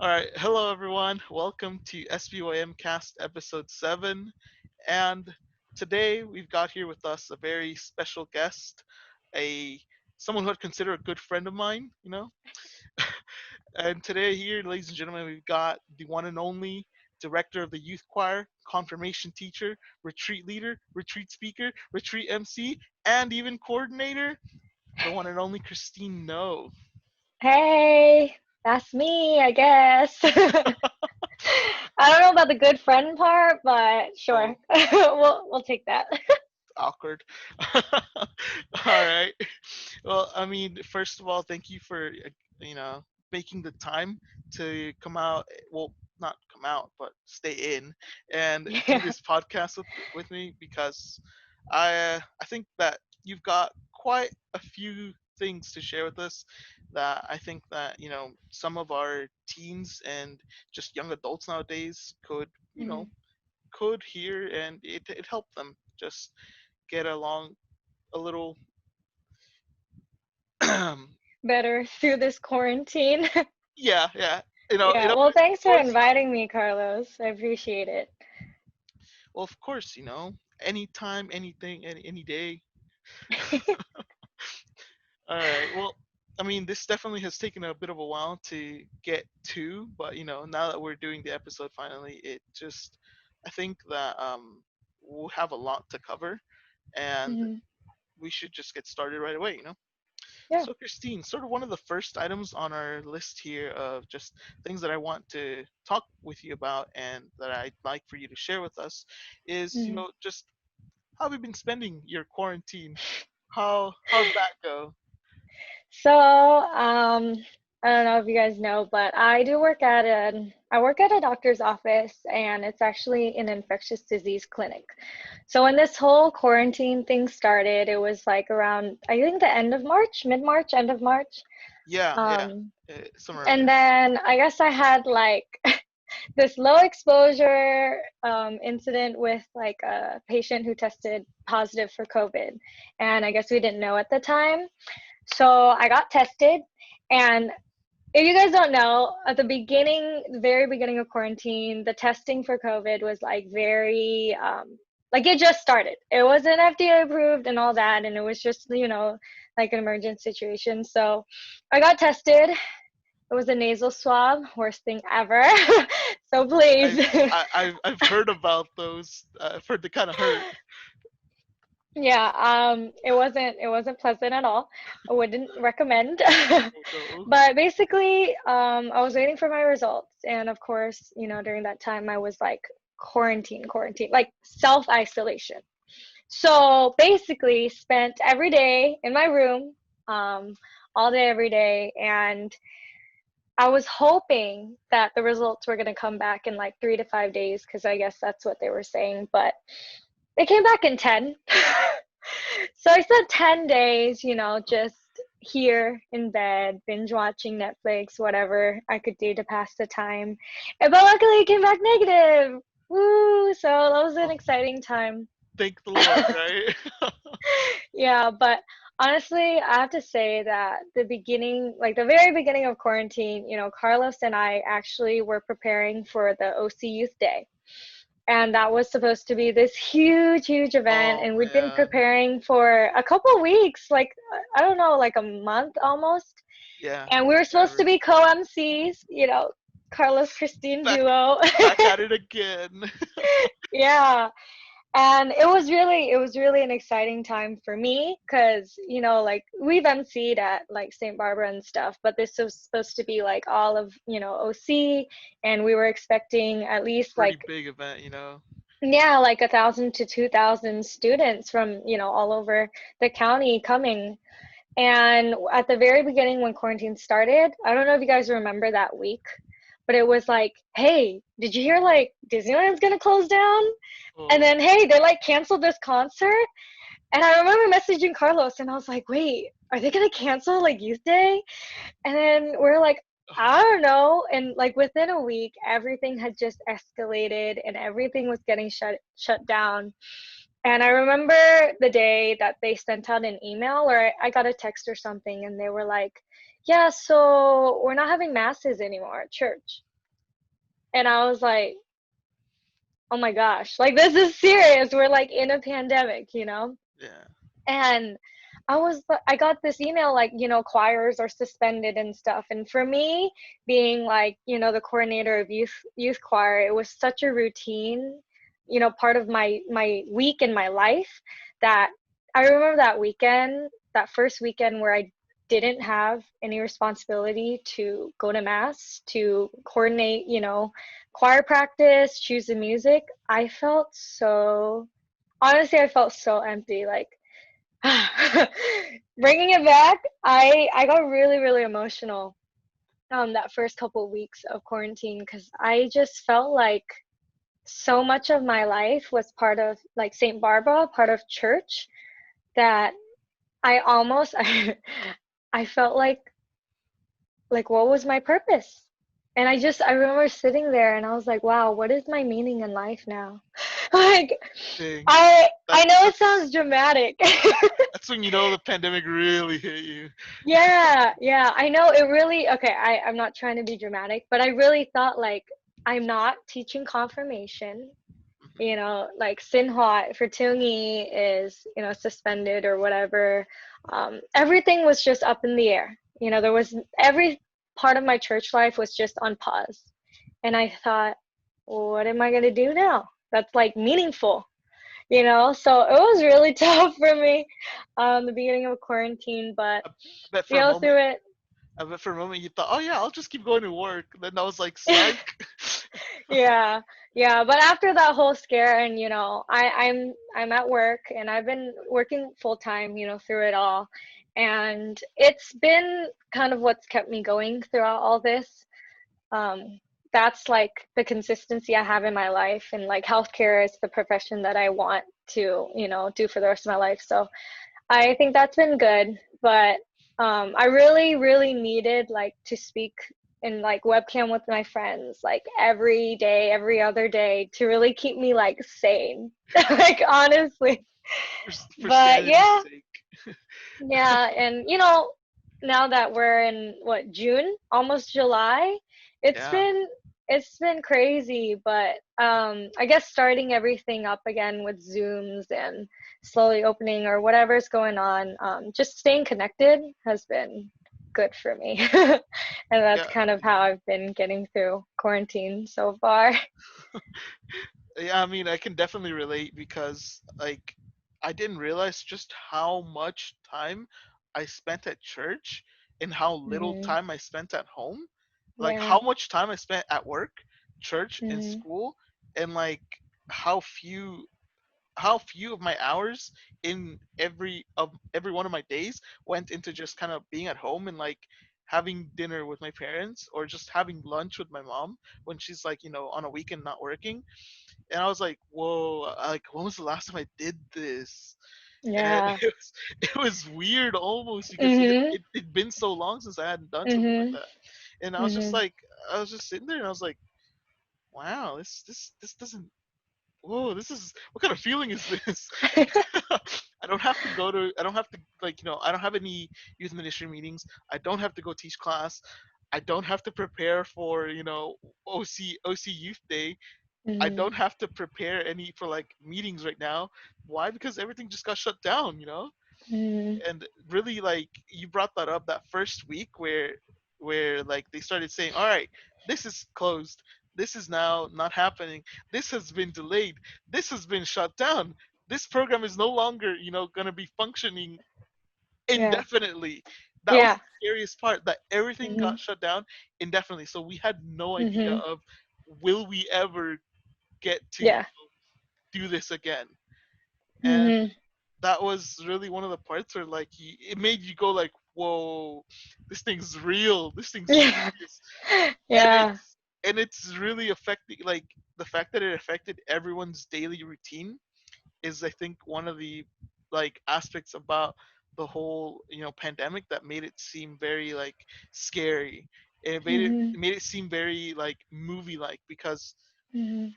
All right. Hello, everyone. Welcome to SBYMcast episode 7. And today we've got here with us a very special guest, a someone who I'd consider a good friend of mine. And today here, ladies and gentlemen, we've got the one and only director of the youth choir, confirmation teacher, retreat leader, retreat speaker, retreat MC, and even coordinator, the one and only Christine Ngo. Hey, that's me, I guess. I don't know about the good friend part, but sure. Oh, We'll take that. awkward. All right. Well, I mean, first of all, thank you for you know making the time to come out. Well, not come out, but stay in and do Yeah. this podcast with me because I think that you've got quite a few things to share with us that I think that some of our teens and just young adults nowadays Mhm. could hear, and it helped them just get along a little. Better through this quarantine. Yeah. Yeah. Well, thanks for inviting me, Carlos. I appreciate it. well, of course, anytime, anything, any day. All right. Well, I mean, this definitely has taken a bit of a while to get to, but now that we're doing the episode finally, I think that we'll have a lot to cover, and Mhm. we should just get started right away. Yeah. So, Christine, sort of one of the first items on our list here of just things that I want to talk with you about and that I'd like for you to share with us is, Mhm. just how have you been spending your quarantine? How'd that go? I don't know if you guys know, but I work at a doctor's office, and it's actually an infectious disease clinic. So when this whole quarantine thing started, it was like around, I think, the end of March, mid-March, end of March. Yeah, Um, somewhere around and there. then I guess I had like this low exposure incident with like a patient who tested positive for COVID. And I guess we didn't know at the time. So I got tested, and if you guys don't know, at the very beginning of quarantine, the testing for COVID was like very, like it just started. It wasn't FDA approved and all that, and it was just, like an emergent situation. So I got tested. It was a nasal swab, worst thing ever. So please. I've heard about those. I've heard they kind of hurt. Yeah, it wasn't pleasant at all. I wouldn't recommend. Oh no. But basically, I was waiting for my results, and of course, during that time I was like quarantine, like self-isolation. So basically, spent every day in my room, um, all day, every day, and I was hoping that the results were gonna come back in like 3 to 5 days, because I guess that's what they were saying, but they came back in 10. So I spent 10 days, just here in bed, binge watching Netflix, whatever I could do to pass the time. But luckily it came back negative. Woo! So that was an Oh, exciting time. thank the Lord, right? Yeah, but honestly, I have to say that the beginning, like the very beginning of quarantine, Carlos and I actually were preparing for the OC Youth Day. And that was supposed to be this huge event, Oh and we'd been man. preparing for a couple weeks, like I don't know, like a month almost. Yeah. And we were supposed to Whatever. be co-MCs, Carlos Christine Back duo. back at it again. Yeah. And it was really an exciting time for me, because like we've emceed at like St. Barbara and stuff, but this was supposed to be like all of OC, and we were expecting at least Pretty like, big event. yeah, like 1,000 to 2,000 students from all over the county coming. And at the very beginning, when quarantine started, I don't know if you guys remember that week, but it was like, hey, did you hear like Disneyland's gonna close down? And Oh. then, hey, they like canceled this concert. And I remember messaging Carlos, and I was like, wait, are they gonna cancel like Youth Day? And then we're like, I don't know. And like within a week, everything had just escalated, and everything was getting shut down. And I remember the day that they sent out an email, or I got a text or something, and they were like, yeah, so we're not having masses anymore at church. And I was like, oh my gosh, like this is serious. We're like in a pandemic, you know? Yeah. And I got this email like, choirs are suspended and stuff. And for me, being like, the coordinator of youth choir, it was such a routine, part of my week in my life, that I remember that weekend, that first weekend where I didn't have any responsibility to go to mass, to coordinate, choir practice, choose the music. I felt so honestly, I felt so empty. Like, bringing it back, I got really really emotional that first couple of weeks of quarantine, because I just felt like so much of my life was part of like St. Barbara, part of church, that I almost I felt like what was my purpose? And I remember sitting there and I was like, wow, what is my meaning in life now? Like, Dang. I know it That's sounds dramatic. that's when you know the pandemic really hit you. Yeah, yeah, I know it really, okay, I'm not trying to be dramatic, but I really thought like I'm not teaching confirmation, like Sinhot for Tungi is, suspended or whatever. Everything was just up in the air. There was every part of my church life was just on pause. And I thought, what am I gonna do now? That's like meaningful, So it was really tough for me, the beginning of quarantine, but I bet for a moment, through it. you thought, oh yeah, I'll just keep going to work. Then I was like, psych. Yeah, yeah, but after that whole scare, and I'm at work, and I've been working full time, through it all, and it's been kind of what's kept me going throughout all this. um that's like the consistency I have in my life, and like healthcare is the profession that I want to, do for the rest of my life. So I think that's been good, but I really, really needed like to speak in like webcam with my friends like every day, every other day, to really keep me like sane. Like, honestly. For But sanity's yeah, sake. yeah, and now that we're in what, June, almost July, it's Yeah. been it's been crazy, but I guess starting everything up again with Zooms and slowly opening or whatever's going on, just staying connected has been good for me. And that's Yeah. kind of how I've been getting through quarantine so far. Yeah, I mean, I can definitely relate because like I didn't realize just how much time I spent at church and how little Hmm. time I spent at home. Like Yeah. how much time I spent at work, church, and Hmm. school, and like how few how few of my hours in every one of my days went into just kind of being at home and like having dinner with my parents or just having lunch with my mom when she's like, on a weekend not working. And I was like, whoa, like when was the last time I did this? And Yeah. it was weird almost because Hmm. it'd been so long since I hadn't done something like Hmm. that. And I was just Hmm. like, I was just sitting there and I was like, wow, this doesn't. Whoa, this is what kind of feeling is this? I don't have to like, I don't have any youth ministry meetings. I don't have to go teach class. I don't have to prepare for, OC Youth Day. I Hmm. don't have to prepare any for like meetings right now. Why? Because everything just got shut down. Hmm. And really, like, you brought that up that first week where like they started saying, all right, this is closed, this is now not happening, this has been delayed, this has been shut down, this program is no longer, going to be functioning Yeah. indefinitely. That was Yeah. the scariest part, that everything Hmm. got shut down indefinitely, so we had no idea Hmm. of will we ever get to, Yeah. do this again. And Hmm. that was really one of the parts where like it made you go like, whoa, this thing's real, this thing's Yeah. serious. and Yeah. it's and it's really affecting, like, the fact that it affected everyone's daily routine is, I think, one of the like aspects about the whole, pandemic that made it seem very like scary. Hmm. It made it seem very like movie like, because Hmm.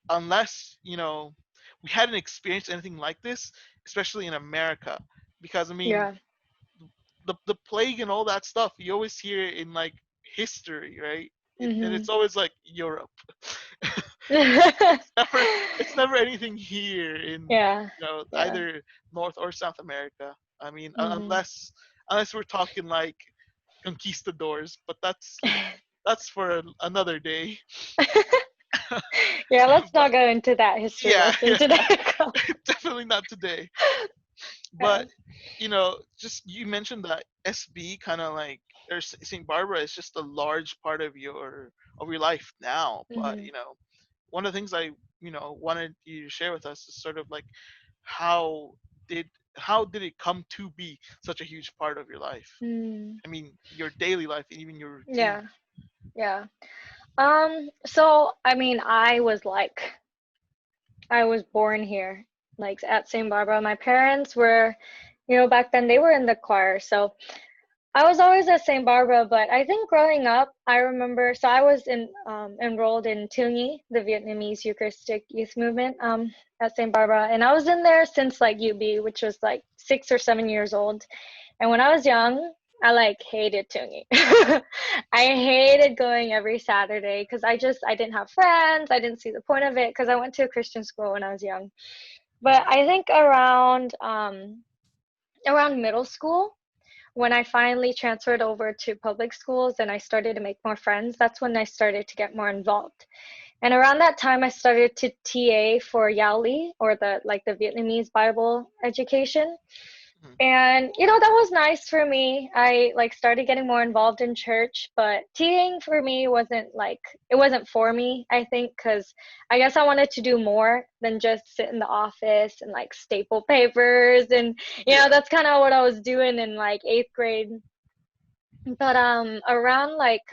unless, we hadn't experienced anything like this, especially in America. Because I mean, Yeah. the plague and all that stuff, you always hear it in like history, right? And Mhm. it's always like Europe. It's never anything here in, Yeah. Yeah. either North or South America. I mean, Mhm. unless we're talking like conquistadors, but that's for another day. Yeah, let's But not go into that history yeah, lesson yeah, today. definitely not today. Yeah. But just you mentioned that SB kind of like, or St. Barbara is just a large part of your life now. But Mhm. one of the things I wanted you to share with us is sort of like how did how did it come to be such a huge part of your life? Mm. I mean, your daily life and even your routine. Yeah. Yeah. So I mean, I was born here, like at St. Barbara. My parents were, back then they were in the choir. So I was always at St. Barbara, but I think growing up, I remember, so I was enrolled in Tungi, the Vietnamese Eucharistic Youth Movement, at St. Barbara. And I was in there since like UB, which was like 6 or 7 years old. And when I was young, I like hated Tungi. I hated going every Saturday because I didn't have friends. I didn't see the point of it because I went to a Christian school when I was young. But Mhm. I think around middle school, when I finally transferred over to public schools and I started to make more friends, that's when I started to get more involved. And around that time, I started to TA for Yao Li, or the Vietnamese Bible education. Mhm. And that was nice for me. I like started getting more involved in church, but TAing for me it wasn't for me, I think, because I guess I wanted to do more than just sit in the office and like staple papers. And Yeah. that's kind of what I was doing in like 8th grade. But around like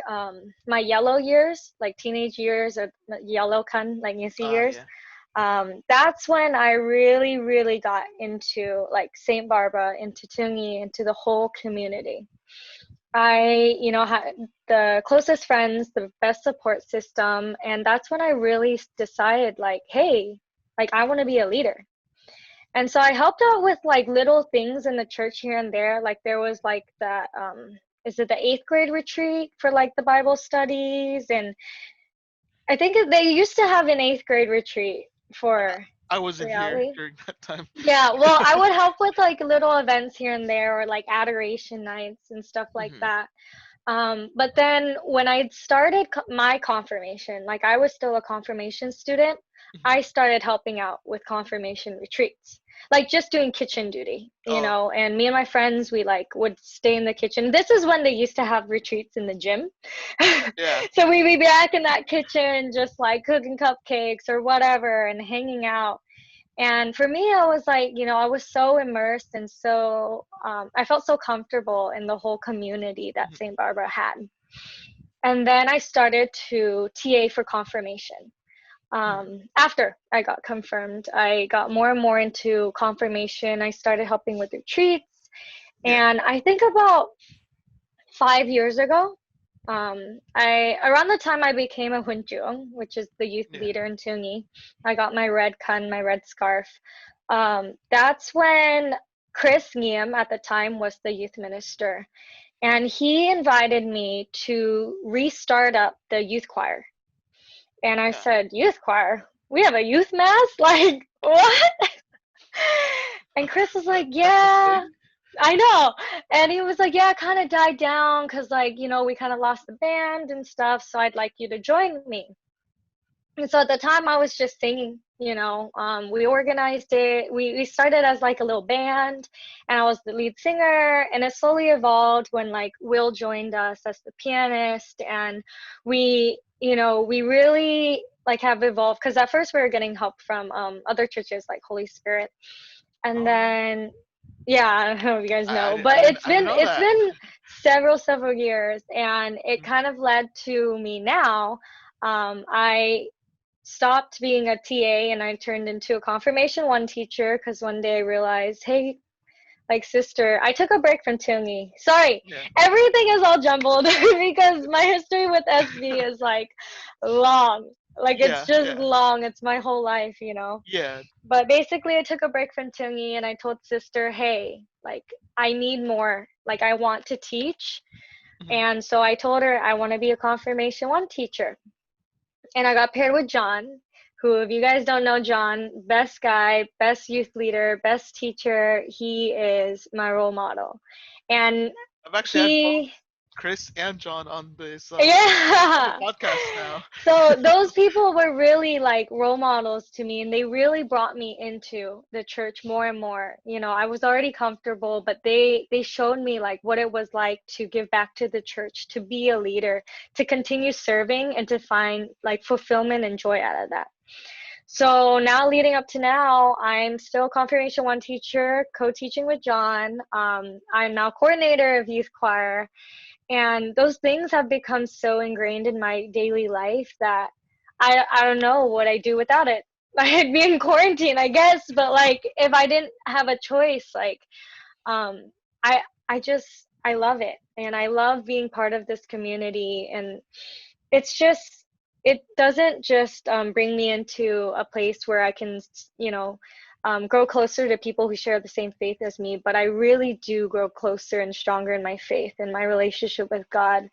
my yellow years, like teenage years, or yellow kan, like Nancy years, Yeah. that's when I really, really got into like St. Barbara, into Tungi, into the whole community. I, had the closest friends, the best support system, and that's when I really decided, like, hey, like I want to be a leader. And so I helped out with like little things in the church here and there. Like there was like that, is it the 8th grade retreat for like the Bible studies? And I think they used to have an 8th grade retreat I, for I wasn't here reality. during that time. Yeah, well, I would help with like little events here and there, or like adoration nights and stuff like Hmm. that. But then when I started my confirmation, like I was still a confirmation student, Hmm. I started helping out with confirmation retreats, like just doing kitchen duty, Oh, and me and my friends, we like would stay in the kitchen. This is when they used to have retreats in the gym. yeah. So we'd be back in that kitchen, just like cooking cupcakes or whatever and hanging out. And for me, I was like, I was so immersed and so, I felt so comfortable in the whole community that Mhm. St. Barbara had. And then I started to TA for confirmation. Mhm. After I got confirmed, I got more and more into confirmation. I started helping with retreats. Yeah. And I think about 5 years ago, I around the time I became a Hunjung, which is the youth Yeah. leader in Tungi, I got my red khăn, my red scarf. That's when Chris Nguyen at the time was the youth minister, and he invited me to restart up the youth choir. And I Yeah. said, "Youth choir? We have a youth mass? Like what?" And Chris was like, That's a "Yeah." thing. I know. And he was like, "Yeah, it kind of died down because, like, we kind of lost the band and stuff. So I'd like you to join me." And so at the time, I was just singing. We organized it. We started as like a little band, and I was the lead singer. And it slowly evolved when like Will joined us as the pianist, and we really like have evolved because at first we were getting help from other churches like Holy Spirit, and Oh yeah. then yeah, I don't know if you guys know, but I didn't know it's that. been several years, and it Mhm. kind of led to me now. I stopped being a TA and I turned into a confirmation one teacher because one day I realized, hey, like sister, I took a break from Tungi. Sorry, Yeah. everything is all jumbled because my history with SB is like long. Like it's Yeah. just Yeah. long. It's my whole life. Yeah. But basically, I took a break from Tungi and I told sister, hey, like I need more. like I want to teach. Mhm. And so I told her I want to be a Confirmation 1 teacher. And I got paired with John, who, if you guys don't know John, best guy, best youth leader, best teacher. He is my role model. And I've actually had both he, Chris and John on this on the yeah. podcast now. So those people were really like role models to me, and they really brought me into the church more and more. You know, I was already comfortable, but they showed me like what it was like to give back to the church, to be a leader, to continue serving, and to find like fulfillment and joy out of that. So now, leading up to now, I'm still Confirmation 1 teacher, co-teaching with John. I'm now coordinator of youth choir, and those things have become so ingrained in my daily life that I don't know what I do without it. I'd be in quarantine, I guess, but like if I didn't have a choice, like um I I love it, and I love being part of this community. And it's just, it doesn't just bring me into a place where I can, you know, grow closer to people who share the same faith as me, but I really do grow closer and stronger in my faith and my relationship with God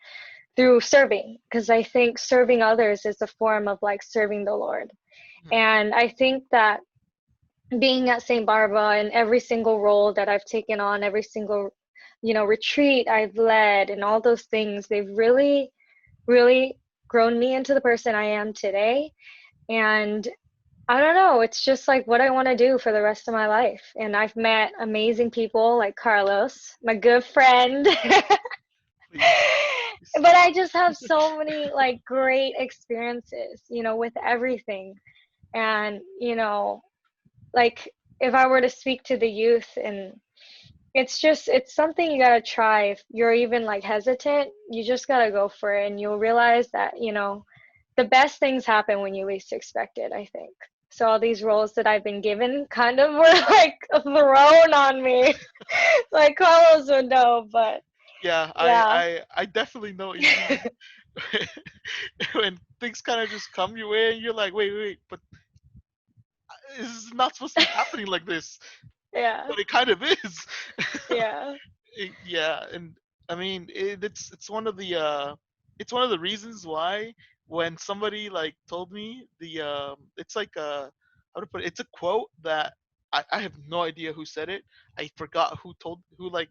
through serving, because I think serving others is a form of like serving the Lord. Mhm. And I think that being at St. Barbara, and every single role that I've taken on, every single, you know, retreat I've led, and all those things, they've really, really grown me into the person I am today. And I don't know, it's just like what I want to do for the rest of my life. And I've met amazing people like Carlos, my good friend. Please, please. But I just have so many like great experiences, you know, with everything. And, you know, like if I were to speak to the youth, and it's just, it's something you gotta try. If you're even like hesitant, you just gotta go for it, and you'll realize that, you know, the best things happen when you least expect it, I think. So all these roles that I've been given kind of were like thrown on me, like Carlos would know, but Yeah, yeah. I definitely know what you mean. When things kind of just come your way and you're like, wait, but this is not supposed to be happening like this, Yeah. but it kind of is. Yeah. Yeah, and I mean it's one of the it's one of the reasons why when somebody like told me the it's like how to put it, it's a quote that I have no idea who said it. I forgot who like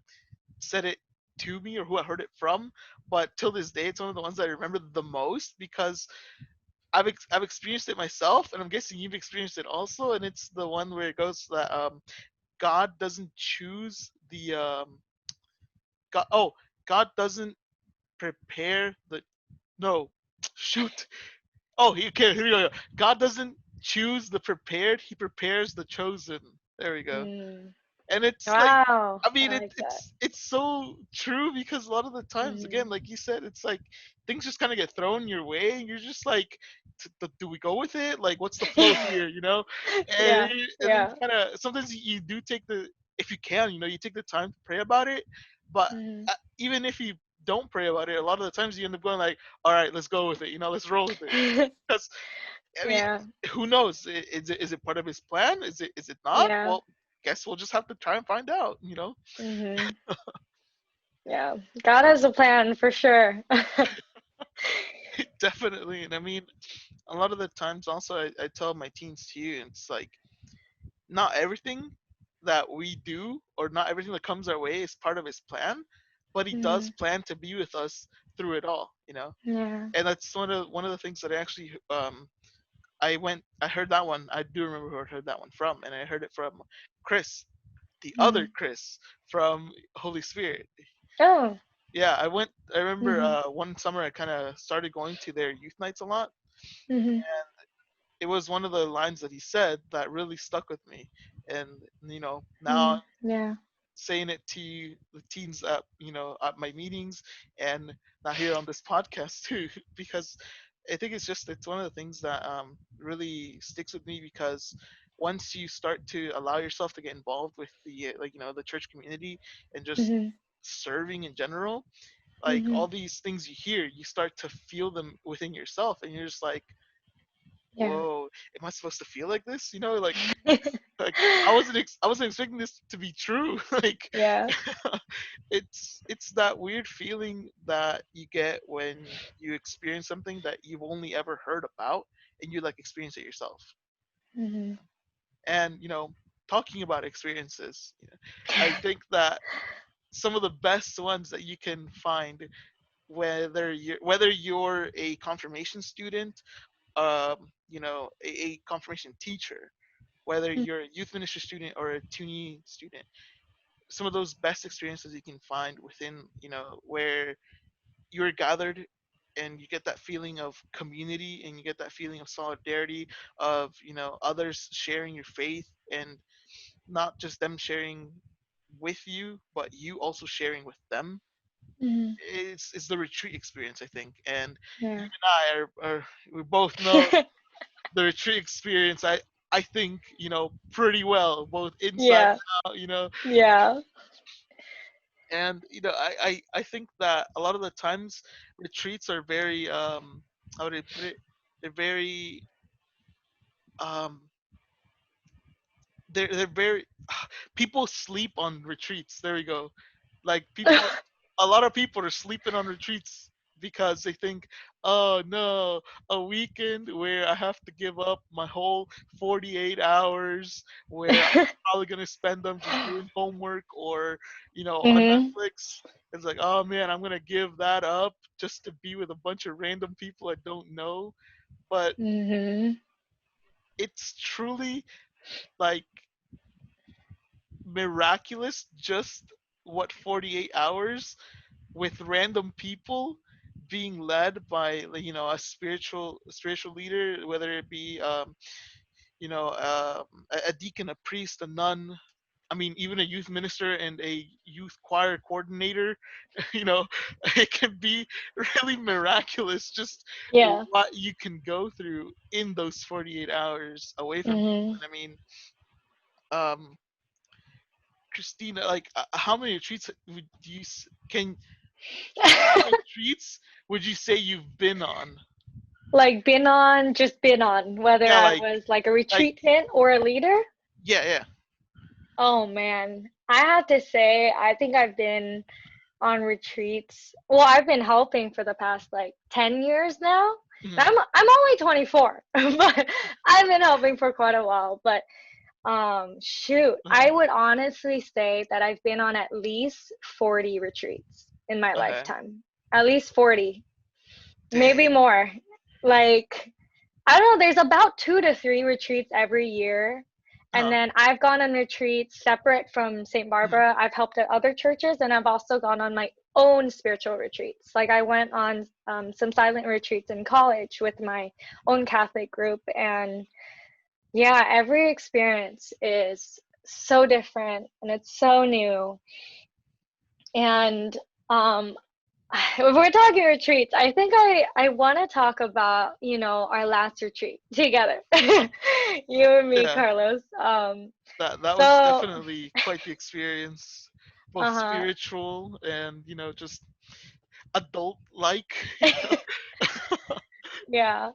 said it to me or who I heard it from, but till this day it's one of the ones that I remember the most because I've experienced it myself, and I'm guessing you've experienced it also. And it's the one where it goes that God doesn't choose the God doesn't prepare the no shoot. Okay, here we go. God doesn't choose the prepared; He prepares the chosen. There we go. Mm. And it's like, Wow. I I mean, like that. it's so true because a lot of the times, Mm. again, like you said, it's like things just kind of get thrown your way, and you're just like, do we go with it? Like, what's the flow here? You know? And Yeah. and then Yeah. kind of sometimes you do take the if you can, you take the time to pray about it, but Mm. even if you don't pray about it, a lot of the times you end up going like, all right, let's go with it. Let's roll with it. Because I mean, Yeah. who knows? Is it part of his plan? Is it not? Yeah. Well, guess we'll just have to try and find out. Mhm. Yeah. God has a plan for sure. Definitely. And I mean, a lot of the times also I tell my teens too, and it's like not everything that we do or not everything that comes our way is part of his plan, but he does Mhm. plan to be with us through it all. Yeah. And that's one of the things that I actually I heard that one. I do remember who I heard that one from, and I heard it from Chris, the other Mhm. Chris from Holy Spirit. Oh. Yeah, I remember Mhm. one summer I kind of started going to their youth nights a lot. Mhm. It was one of the lines that he said that really stuck with me, and now Mhm. Yeah. saying it to the teens at my meetings and now here on this podcast too because I think it's one of the things that really sticks with me because once you start to allow yourself to get involved with the the church community and just Mhm. serving in general, like Mhm. all these things you hear, you start to feel them within yourself, and you're just like, Yeah. whoa, am I supposed to feel like this? Like I wasn't expecting this to be true. Like Yeah. it's that weird feeling that you get when you experience something that you've only ever heard about and you like experience it yourself. Mhm. And talking about experiences, I think that some of the best ones that you can find, whether you're a confirmation student, a confirmation teacher, whether Mm. you're a youth ministry student or a tunie student, some of those best experiences you can find within, where you're gathered and you get that feeling of community and you get that feeling of solidarity of, others sharing your faith, and not just them sharing with you, but you also sharing with them. Mhm. It's the retreat experience, I think. And you Yeah. and I are we both know the retreat experience, I think, pretty well, both inside Yeah. and out. Yeah. And I think that a lot of the times retreats are very, how would I put it, they're very, um they're very people sleep on retreats. There we go. Like, a lot of people are sleeping on retreats because they think, oh no, a weekend where I have to give up my whole 48 hours, where I'm probably gonna spend them just doing homework or, on Mhm. Netflix. It's like, oh man, I'm gonna give that up just to be with a bunch of random people I don't know. But Mhm. it's truly, like, miraculous just what 48 hours with random people being led by, like, a spiritual leader, whether it be, a deacon, a priest, a nun, I mean, even a youth minister and a youth choir coordinator. you know it can be really miraculous just Yeah. what you can go through in those 48 hours away from people. Mhm. And I mean, um Christina, like, how many retreats would you can how many retreats would you say you've been on? Like been on, just been on, whether Yeah, I was like a like retreatant or a leader. yeah, yeah. Oh man. I have to say, I think I've been on retreats. Well, I've been helping for the past like 10 years now. Hmm. And I'm only 24, but I've been helping for quite a while. But shoot, I Uh-huh. would honestly say that I've been on at least 40 retreats in my Okay. lifetime. At least 40, maybe Dang. more. Like, I don't know, there's about 2 to 3 retreats every year. And Uh-huh. then I've gone on retreats separate from St. Mhm. Barbara. I've helped at other churches, and I've also gone on my own spiritual retreats. Like, I went on some silent retreats in college with my own Catholic group. And yeah, every experience is so different and it's so new. And um, if we're talking retreats, I think I want to talk about, our last retreat together. You and me, Yeah, Carlos. that was So, definitely quite the experience, both uh-huh, spiritual and, just adult like. yeah.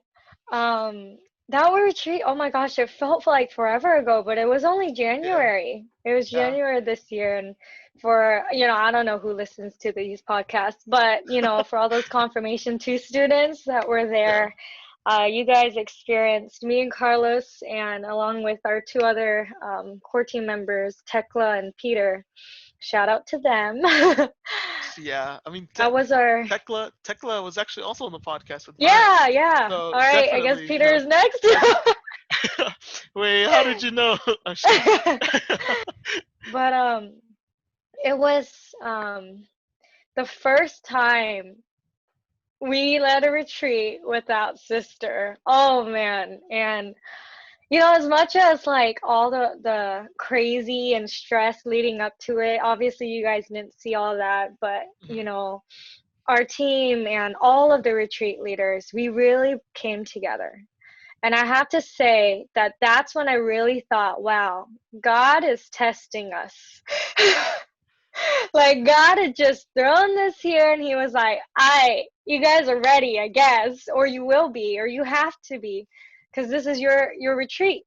Um, that retreat, oh my gosh, it felt like forever ago, but it was only Yeah, January. It was yeah, January this year. And for, I don't know who listens to these podcasts, but, for all those Confirmation 2 students that were yeah. there, you guys experienced me and Carlos, and along with our 2 other core team members, Tekla and Peter. Shout out to them. Yeah. I mean, That was our, Tekla was actually also on the podcast with Brian. yeah, yeah. So All right, I guess definitely, Peter is next. I, wait, how did you know? I'm just kidding. But it was the first time we led a retreat without sister. Oh man. And as much as like all the crazy and stress leading up to it, obviously you guys didn't see all that, but Mhm. our team and all of the retreat leaders, we really came together. And I have to say that that's when I really thought, wow, God is testing us. Like, God had just thrown this here, and he was like, you guys are ready, I guess, or you will be, or you have to be. because this is your retreat,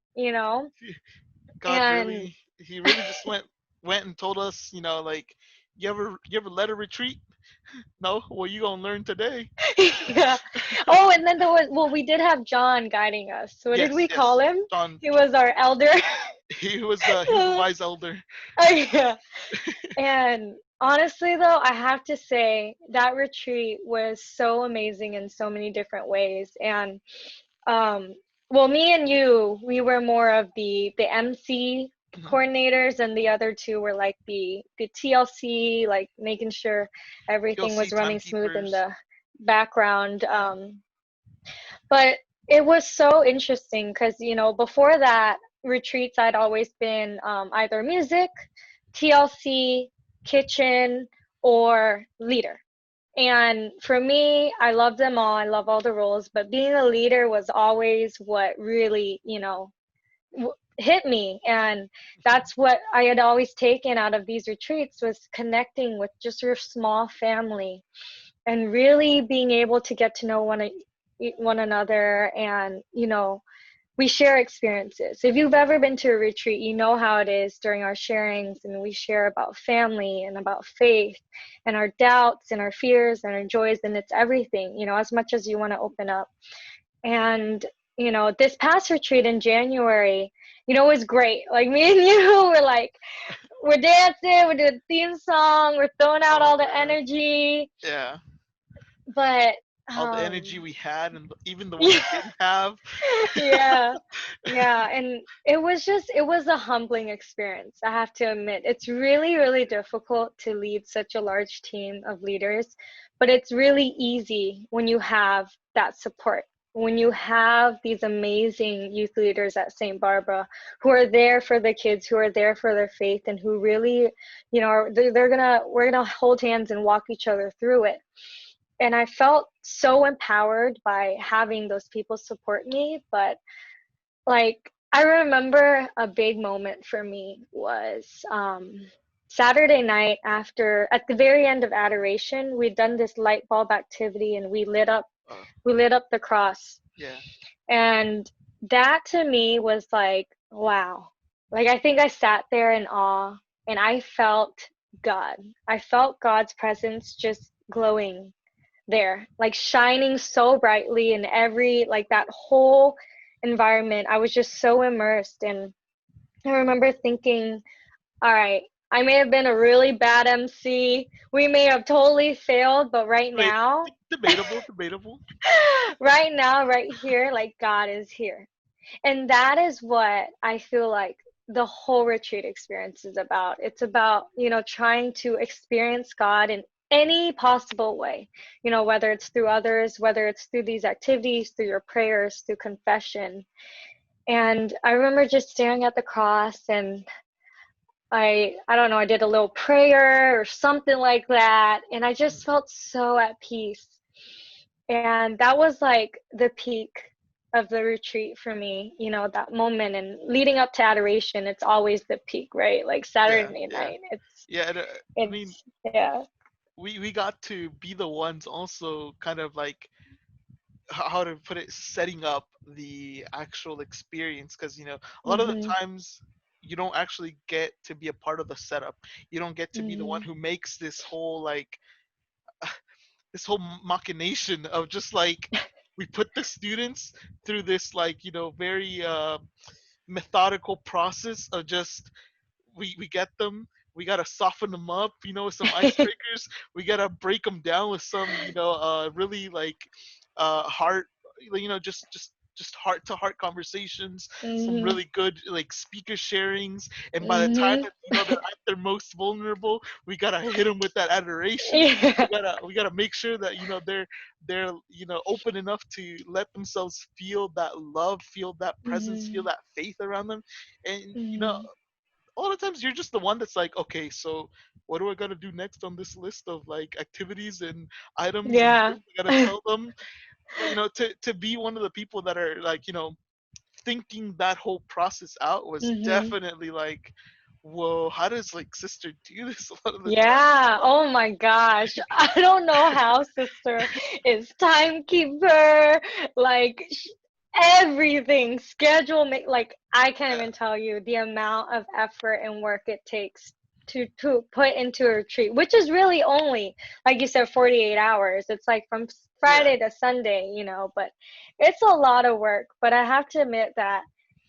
God and really, he really just went and told us, like, you ever led a retreat? No? Well, you gonna learn today. yeah. Oh, and then there was, well, we did have John guiding us. What did Yes, we call yes. him? John, He was our elder. he was a wise elder. Yeah. And honestly, though, I have to say that retreat was so amazing in so many different ways. And um, well, me and you, we were more of the MC Mhm. coordinators, and the other two were like the TLC, like making sure everything TLC was running smooth in timekeepers. the background. Yeah. But it was so interesting because, before that retreats, I'd always been either music, TLC, kitchen, or leader. And for me, I love them all. I love all the roles, but being a leader was always what really, hit me. And Mhm. that's what I had always taken out of these retreats, was connecting with just your small family and really being able to get to know one another. And we share experiences. If you've ever been to a retreat, you know how it is during our sharings, and we share about family and about faith and our doubts and our fears and our joys, and it's everything, as much as you want to open up. And this past retreat in January, was great. Like, me and you were like, we're dancing, we did a theme song, we're throwing out Oh all the man. energy. Yeah. But All the energy we had, and even the one yeah, we didn't have. yeah, yeah. And it was a humbling experience, I have to admit. It's really, really difficult to lead such a large team of leaders, but it's really easy when you have that support, when you have these amazing youth leaders at St. Barbara who are there for the kids, who are there for their faith, and who really, we're gonna hold hands and walk each other through it. And I felt so empowered by having those people support me. But, like, I remember a big moment for me was Saturday night, after, at the very end of adoration, we'd done this light bulb activity, and uh, we lit up the cross. yeah. And that to me was like, wow. Like, I think I sat there in awe, and I felt God. I felt God's presence just glowing there, like shining so brightly in every, like, that whole environment. I was just so immersed. And I remember thinking, all right, I may have been a really bad MC. We may have totally failed, but right Wait, now, debatable, debatable. right now, right here, like, God is here. And that is what I feel like the whole retreat experience is about. It's about, trying to experience God in any possible way, whether it's through others, whether it's through these activities, through your prayers, through confession. And I remember just staring at the cross, and I don't know, I did a little prayer or something like that, and I just felt so at peace. And that was like the peak of the retreat for me, that moment. And leading up to adoration, it's always the peak, right? Like Yeah, Saturday yeah, night. yeah. I mean, Yeah. we got to be the ones also kind of like, how to put it, setting up the actual experience, because a lot of the Mhm. times you don't actually get to be a part of the setup. You don't get to be the one Mhm. who makes this whole machination of just like, we put the students through this, like, very methodical process of just, we get them, we gotta soften them up, with some icebreakers. We gotta break them down with some, really like, heart, just heart to heart conversations, some Mhm. really good like speaker sharings. And by the time Mhm. that they're at their most vulnerable, we gotta hit them with that adoration. Yeah. We gotta make sure that they're open enough to let themselves feel that love, feel that presence, feel Mhm. that faith around them. And Mhm. a lot of times you're just the one that's like, okay, so what do I gotta do next on this list of like activities and items and Yeah. things I gotta tell them? But to be one of the people that are like, thinking that whole process out was Mhm. definitely like, whoa, how does like sister do this a lot of the time? Yeah. Oh my gosh. I don't know how sister is timekeeper. Like, everything schedule like I can't Yeah. even tell you the amount of effort and work it takes to put into a retreat, which is really only, like you said, 48 hours. It's like from Yeah. Friday to Sunday, but it's a lot of work. But I have to admit that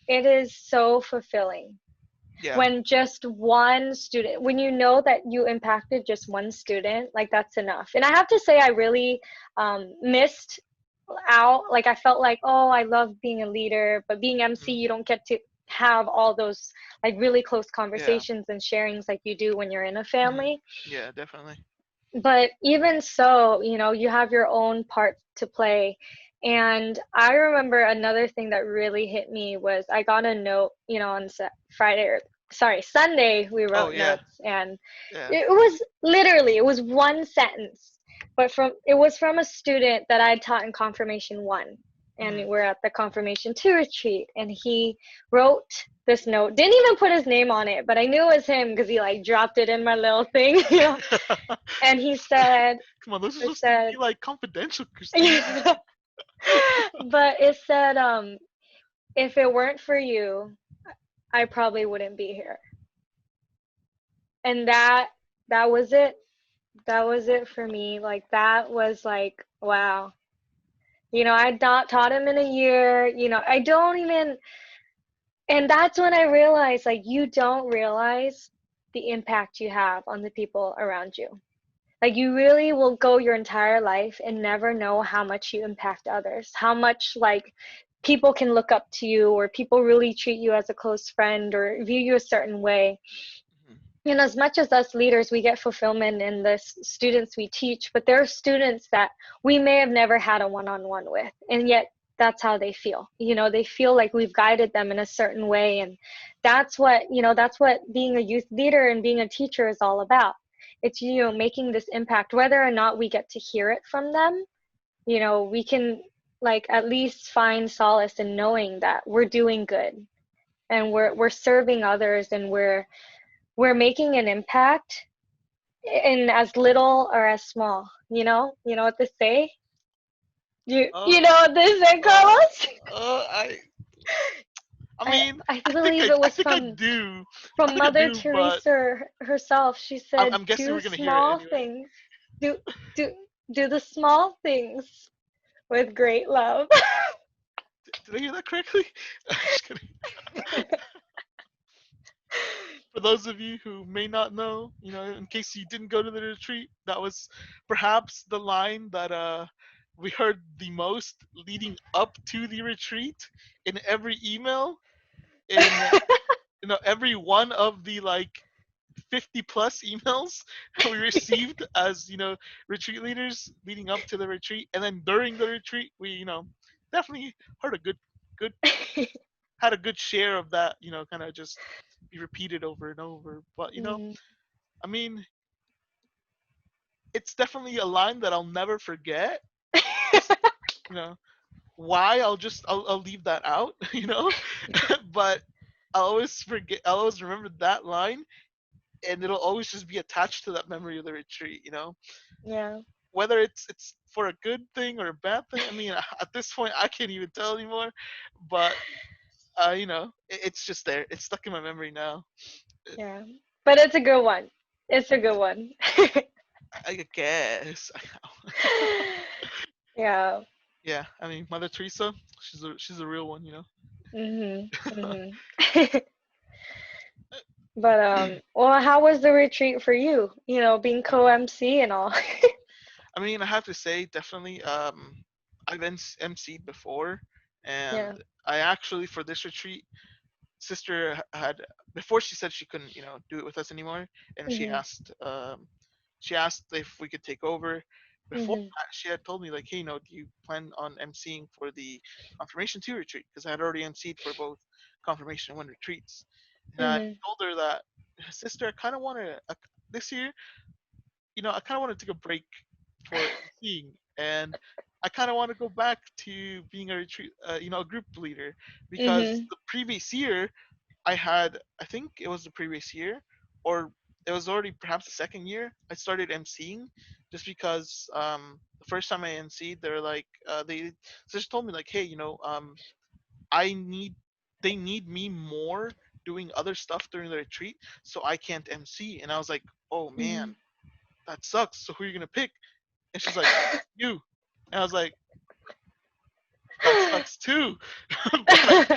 it is so fulfilling Yeah. when just one student, when you know that you impacted just one student, like that's enough. And I have to say, I really missed out. Like I felt like, oh, I love being a leader, but being MC, Mhm. you don't get to have all those like really close Yeah. conversations and sharings like you do when you're in a Mhm. family. Yeah, definitely. But even so, you have your own part to play. And I remember another thing that really hit me was I got a note, on Friday, or sorry, Sunday, we Oh wrote yeah. notes, and Yeah. it was one sentence, but it was from a student that I taught in confirmation 1. And Mhm. we're at the confirmation 2 retreat, and he wrote this note, didn't even put his name on it, but I knew it was him because he like dropped it in my little thing. And he said, Come on, those are it supposed to said, be like confidential, Christine. but it said, if it weren't for you, I probably wouldn't be here. And that was it. That was it for me. Like that was like, wow. I not taught him in a year. I don't even, and that's when I realized, like, you don't realize the impact you have on the people around you. Like you really will go your entire life and never know how much you impact others, how much like people can look up to you, or people really treat you as a close friend or view you a certain way. Mhm. And as much as us leaders, we get fulfillment in the students we teach, but there are students that we may have never had a one-on-one with, and yet that's how they feel. They feel like we've guided them in a certain way, and that's what being a youth leader and being a teacher is all about. It's making this impact, whether or not we get to hear it from them. We can like at least find solace in knowing that we're doing good, and we're serving others, and we're making an impact in as little or as small. You know what they say. You Uh, know what they say, uh, Carlos? I. I I mean, I believe it I was think I from do. I from think I Mother do, but Teresa herself. She said, I'm guessing "Do we're gonna hear it small anyway. things. Do do do the small things with great love." Did I hear that correctly? I'm just kidding. For those of you who may not know, in case you didn't go to the retreat, that was perhaps the line that we heard the most leading up to the retreat in every email, in every one of the like 50 plus emails we received as retreat leaders leading up to the retreat, and then during the retreat we definitely heard a good had a good share of that, kind of just be repeated over and over. But Mm. I mean, it's definitely a line that I'll never forget. Just you know why I'll leave that out, but I'll always remember that line, and it'll always just be attached to that memory of the retreat. Yeah. Whether it's for a good thing or a bad thing. I mean, at this point, I can't even tell anymore. But it's just there. It's stuck in my memory now. Yeah. But it's a good one. It's a good one. I guess. Yeah. Yeah, I mean, Mother Teresa, she's a real one. Mhm. Mhm. But well, how was the retreat for you? Being co-MC and all. I mean, I have to say, definitely. I've emceed before, Yeah. and I actually for this retreat, sister had before she said she couldn't, do it with us anymore, and Mhm. she asked if we could take over. Before Mhm. that, she had told me like, hey, do you plan on emceeing for the confirmation two retreat? Because I had already emceed for both confirmation one retreats, and I Mhm. told her that, sister, I kind of want to this year, I kind of want to take a break for emceeing, and I kind of want to go back to being a retreat, a group leader, because Mhm. the previous year I think it was the previous year, or it was already perhaps the second year I started emceeing, just because the first time I emceed, they're like they just told me like, hey, I need they need me more doing other stuff during the retreat, so I can't MC. And I was like, oh man, Mhm. that sucks. So who are you gonna pick? And she's like, you. And I was like, that sucks too. But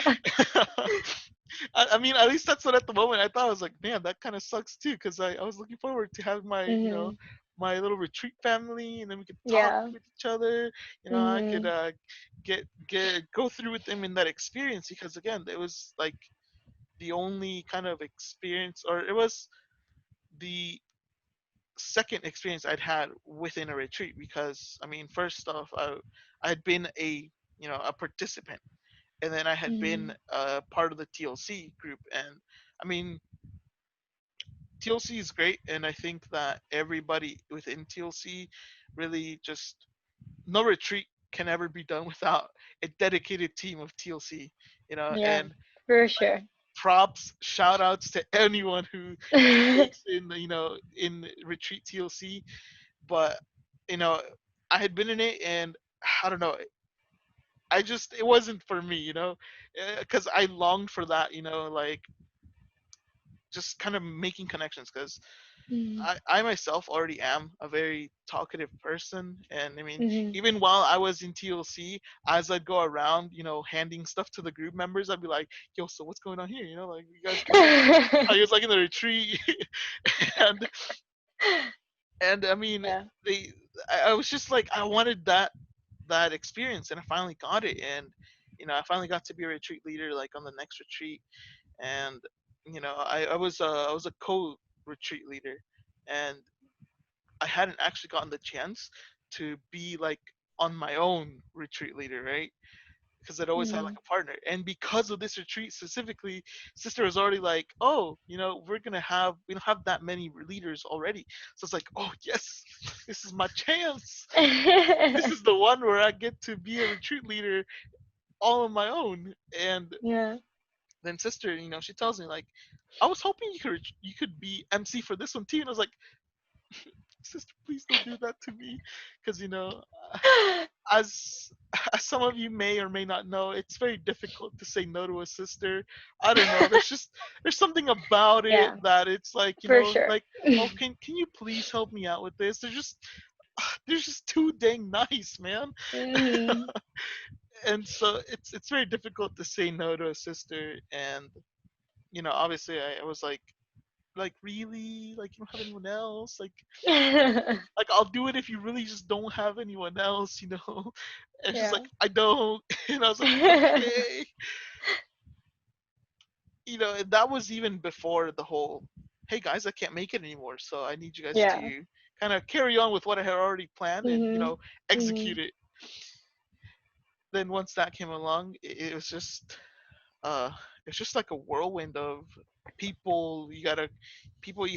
I mean, at least that's what at the moment I thought. I was like, man, that kind of sucks too, because I was looking forward to having my, Mhm. my little retreat family, and then we could talk Yeah. with each other. I could Mhm. get go through with them in that experience, because again, it was like the only kind of experience, or it was the second experience I'd had within a retreat. Because I mean, first off, I had been a participant, and then I had been Mhm. part of the TLC group. And I mean, TLC is great, and I think that everybody within TLC really just, no retreat can ever be done without a dedicated team of TLC. Yeah, And for like, sure. props, shout outs to anyone who partakes in in retreat TLC. But you know, I had been in it, and I don't know, I just, it wasn't for me, because I longed for that, like just kind of making connections. Because Mhm. I myself already am a very talkative person. And I mean, Mhm. even while I was in TLC, as I'd go around, handing stuff to the group members, I'd be like, yo, so what's going on here? Like, you guys good? How you guys liking the retreat? and and I mean, Yeah. they, I was just like, I wanted that experience, and I finally got it. And I finally got to be a retreat leader, like on the next retreat. And I was a co retreat leader, and I hadn't actually gotten the chance to be like on my own retreat leader, right? Because I'd always had like Mhm. a partner. And because of this retreat specifically, sister was already like, oh, we don't have that many leaders already. So it's like, oh yes, this is my chance. This is the one where I get to be a retreat leader all on my own. And Yeah. then sister, she tells me like, I was hoping you could be MC for this one too. And I was like, sister, please don't do that to me. Because as as some of you may or may not know, it's very difficult to say no to a sister. I don't know, there's something about it Yeah, that it's like, for sure. like, oh, can you please help me out with this? They're just too dang nice, man. Mhm. And so it's very difficult to say no to a sister. And obviously I was like, really, like, you don't have anyone else, like I'll do it if you really just don't have anyone else. And she's Yeah. like, I don't. And I was like, okay. And that was even before the whole, hey guys, I can't make it anymore, so I need you guys Yeah. to kind of carry on with what I had already planned, and Mhm. execute Mhm. it. Then once that came along, it was just uh it's just like a whirlwind of people you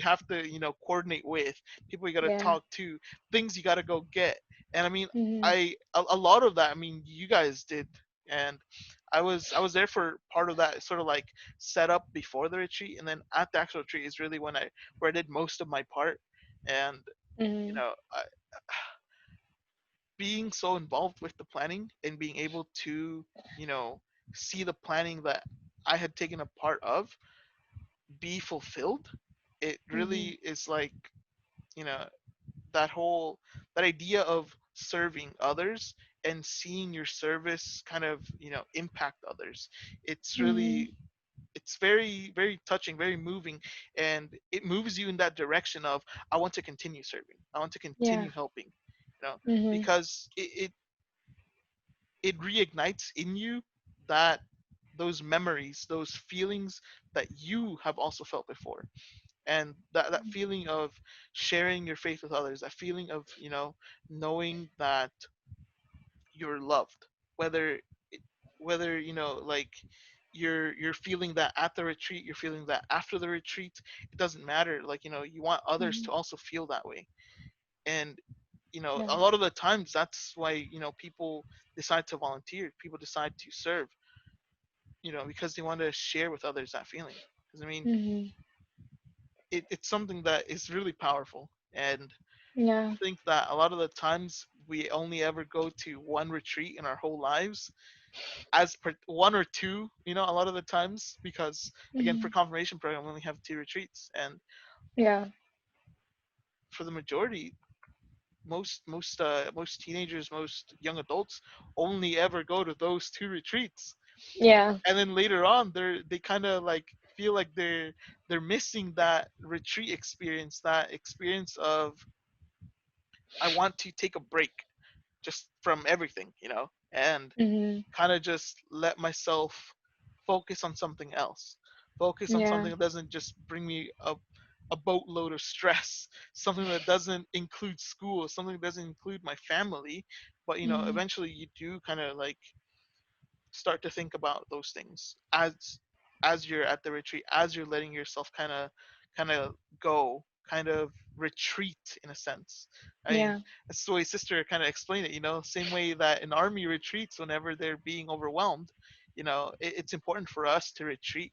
have to coordinate with, people you got to Yeah. talk to, things you got to go get. And I mean, Mhm. a lot of that, I mean, you guys did. And I was there for part of that sort of like setup before the retreat. And then at the actual retreat is really where I did most of my part. And Mhm. being so involved with the planning, and being able to you know see the planning that I had taken a part of be fulfilled, it Mhm. really is like, you know that idea of serving others and seeing your service kind of impact others. It's Mhm. really, it's very, very touching, very moving. And it moves you in that direction of, I want to continue serving, I want to Yeah. continue helping, Mhm. because it reignites in you that those memories, those feelings that you have also felt before. And that feeling of sharing your faith with others, that feeling of knowing that you're loved, whether whether like you're feeling that at the retreat, you're feeling that after the retreat, it doesn't matter. Like, you want others to Mhm. also feel that way. And Yeah. a lot of the times that's why people decide to volunteer, people decide to serve, because they want to share with others that feeling. Because I mean, Mhm. it's something that is really powerful. And Yeah. I think that a lot of the times we only ever go to one retreat in our whole lives, as per one or two, a lot of the times, because again, for Mhm. confirmation program we only have two retreats. And Yeah. for the majority, most teenagers, most young adults only ever go to those two retreats. Yeah. And then later on they kind of like feel like they're missing that retreat experience, that experience of, I want to take a break just from everything, and Mhm. kind of just let myself focus on something else. Focus on Yeah. something that doesn't just bring me a boatload of stress, something that doesn't include school, something that doesn't include my family. But Mhm. eventually you do kind of like start to think about those things as you're at the retreat, as you're letting yourself kind of go, kind of retreat in a sense. I mean, Yeah. that's the way sister kind of explained it. Same way that an army retreats whenever they're being overwhelmed. It's important for us to retreat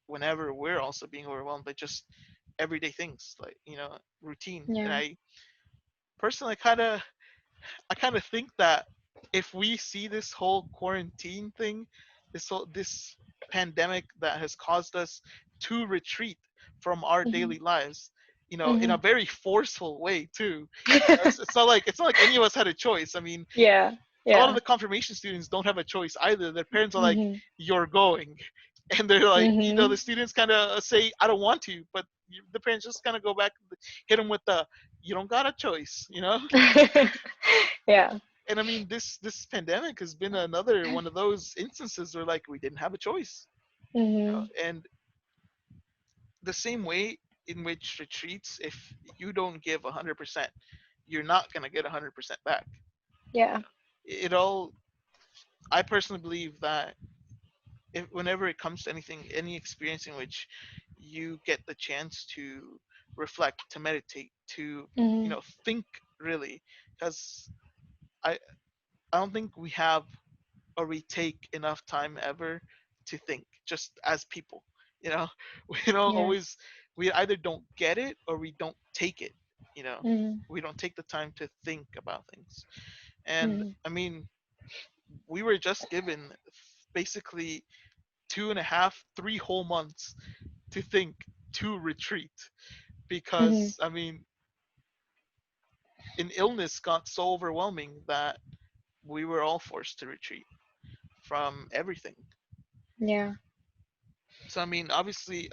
whenever we're also being overwhelmed by just everyday things, like routine. And Yeah. I personally I kind of think that if we see this whole quarantine thing, this pandemic that has caused us to retreat from our Mhm. daily lives, in a Mhm. very forceful way too. It's not like any of us had a choice. I mean, Yeah. a lot of Yeah. the confirmation students don't have a choice either. Their parents are like, Mhm. "You're going," and they're like, Mhm. the students kind of say, "I don't want to," but the parents just kind of go back, hit them with the, "You don't got a choice." Yeah. And I mean, this pandemic has been another one of those instances where like we didn't have a choice. Mhm. And the same way in which retreats, if you don't give 100%, you're not gonna get 100% back. Yeah. It all. I personally believe that whenever it comes to anything, any experience in which you get the chance to reflect, to meditate, to Mhm. think really, because I I don't think we have or we take enough time ever to think just as people. you know we don't Yeah. always, we either don't get it or we don't take it. you know Mhm. we don't take the time to think about things. And Mhm. I mean, we were just given basically 2.5, 3 whole months to think, to retreat, Mhm. because I mean, an illness got so overwhelming that we were all forced to retreat from everything. Yeah. So I mean, obviously,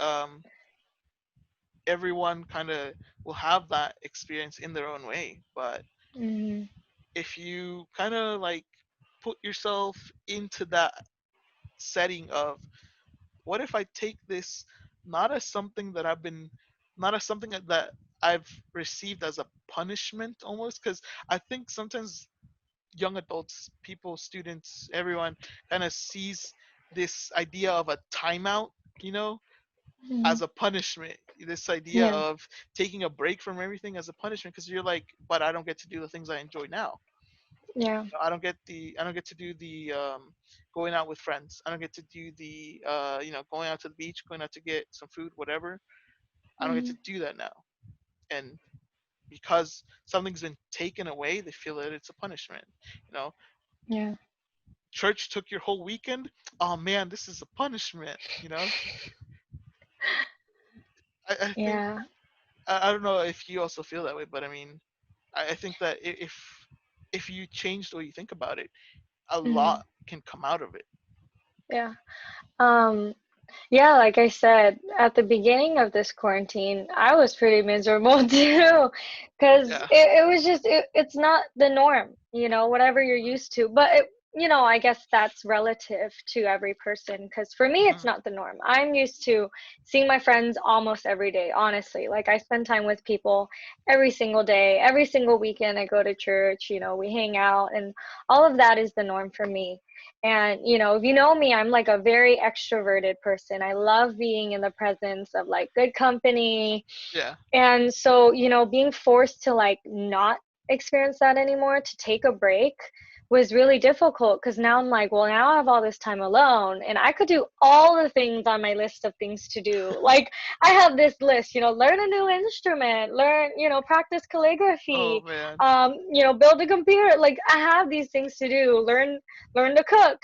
everyone kind of will have that experience in their own way. But Mhm. if you kind of like put yourself into that setting of, what if I take this not as something that not as something that I've received as a punishment almost, because I think sometimes young adults, people, students, everyone kind of sees this idea of a timeout, you know, Mhm. as a punishment. This idea Yeah. of taking a break from everything as a punishment, because you're like, but I don't get to do the things I enjoy now. Yeah. I don't get to do the going out with friends. I don't get to do the going out to the beach, going out to get some food, whatever. I don't get to Mhm. do that now. And because something's been taken away, they feel that it's a punishment. You know, Yeah. church took your whole weekend. Oh man, this is a punishment. I think Yeah. I don't know if you also feel that way, but I mean, I think that if you change the way you think about it, a Mhm. lot can come out of it. Yeah. Um, yeah, like I said, at the beginning of this quarantine, I was pretty miserable too, because Yeah. it was just, it's not the norm, whatever you're used to. But, I guess that's relative to every person, because for me, it's Hmm. not the norm. I'm used to seeing my friends almost every day, honestly. Like, I spend time with people every single day, every single weekend. I go to church, we hang out, and all of that is the norm for me. And, if you know me, I'm like a very extroverted person. I love being in the presence of like good company. Yeah. And so, being forced to like not experience that anymore, to take a break was really difficult because now I'm like, well, now I have all this time alone and I could do all the things on my list of things to do. Like, I have this list, learn a new instrument, learn, practice Oh calligraphy, man. build a computer. Like, I have these things to do, learn to cook.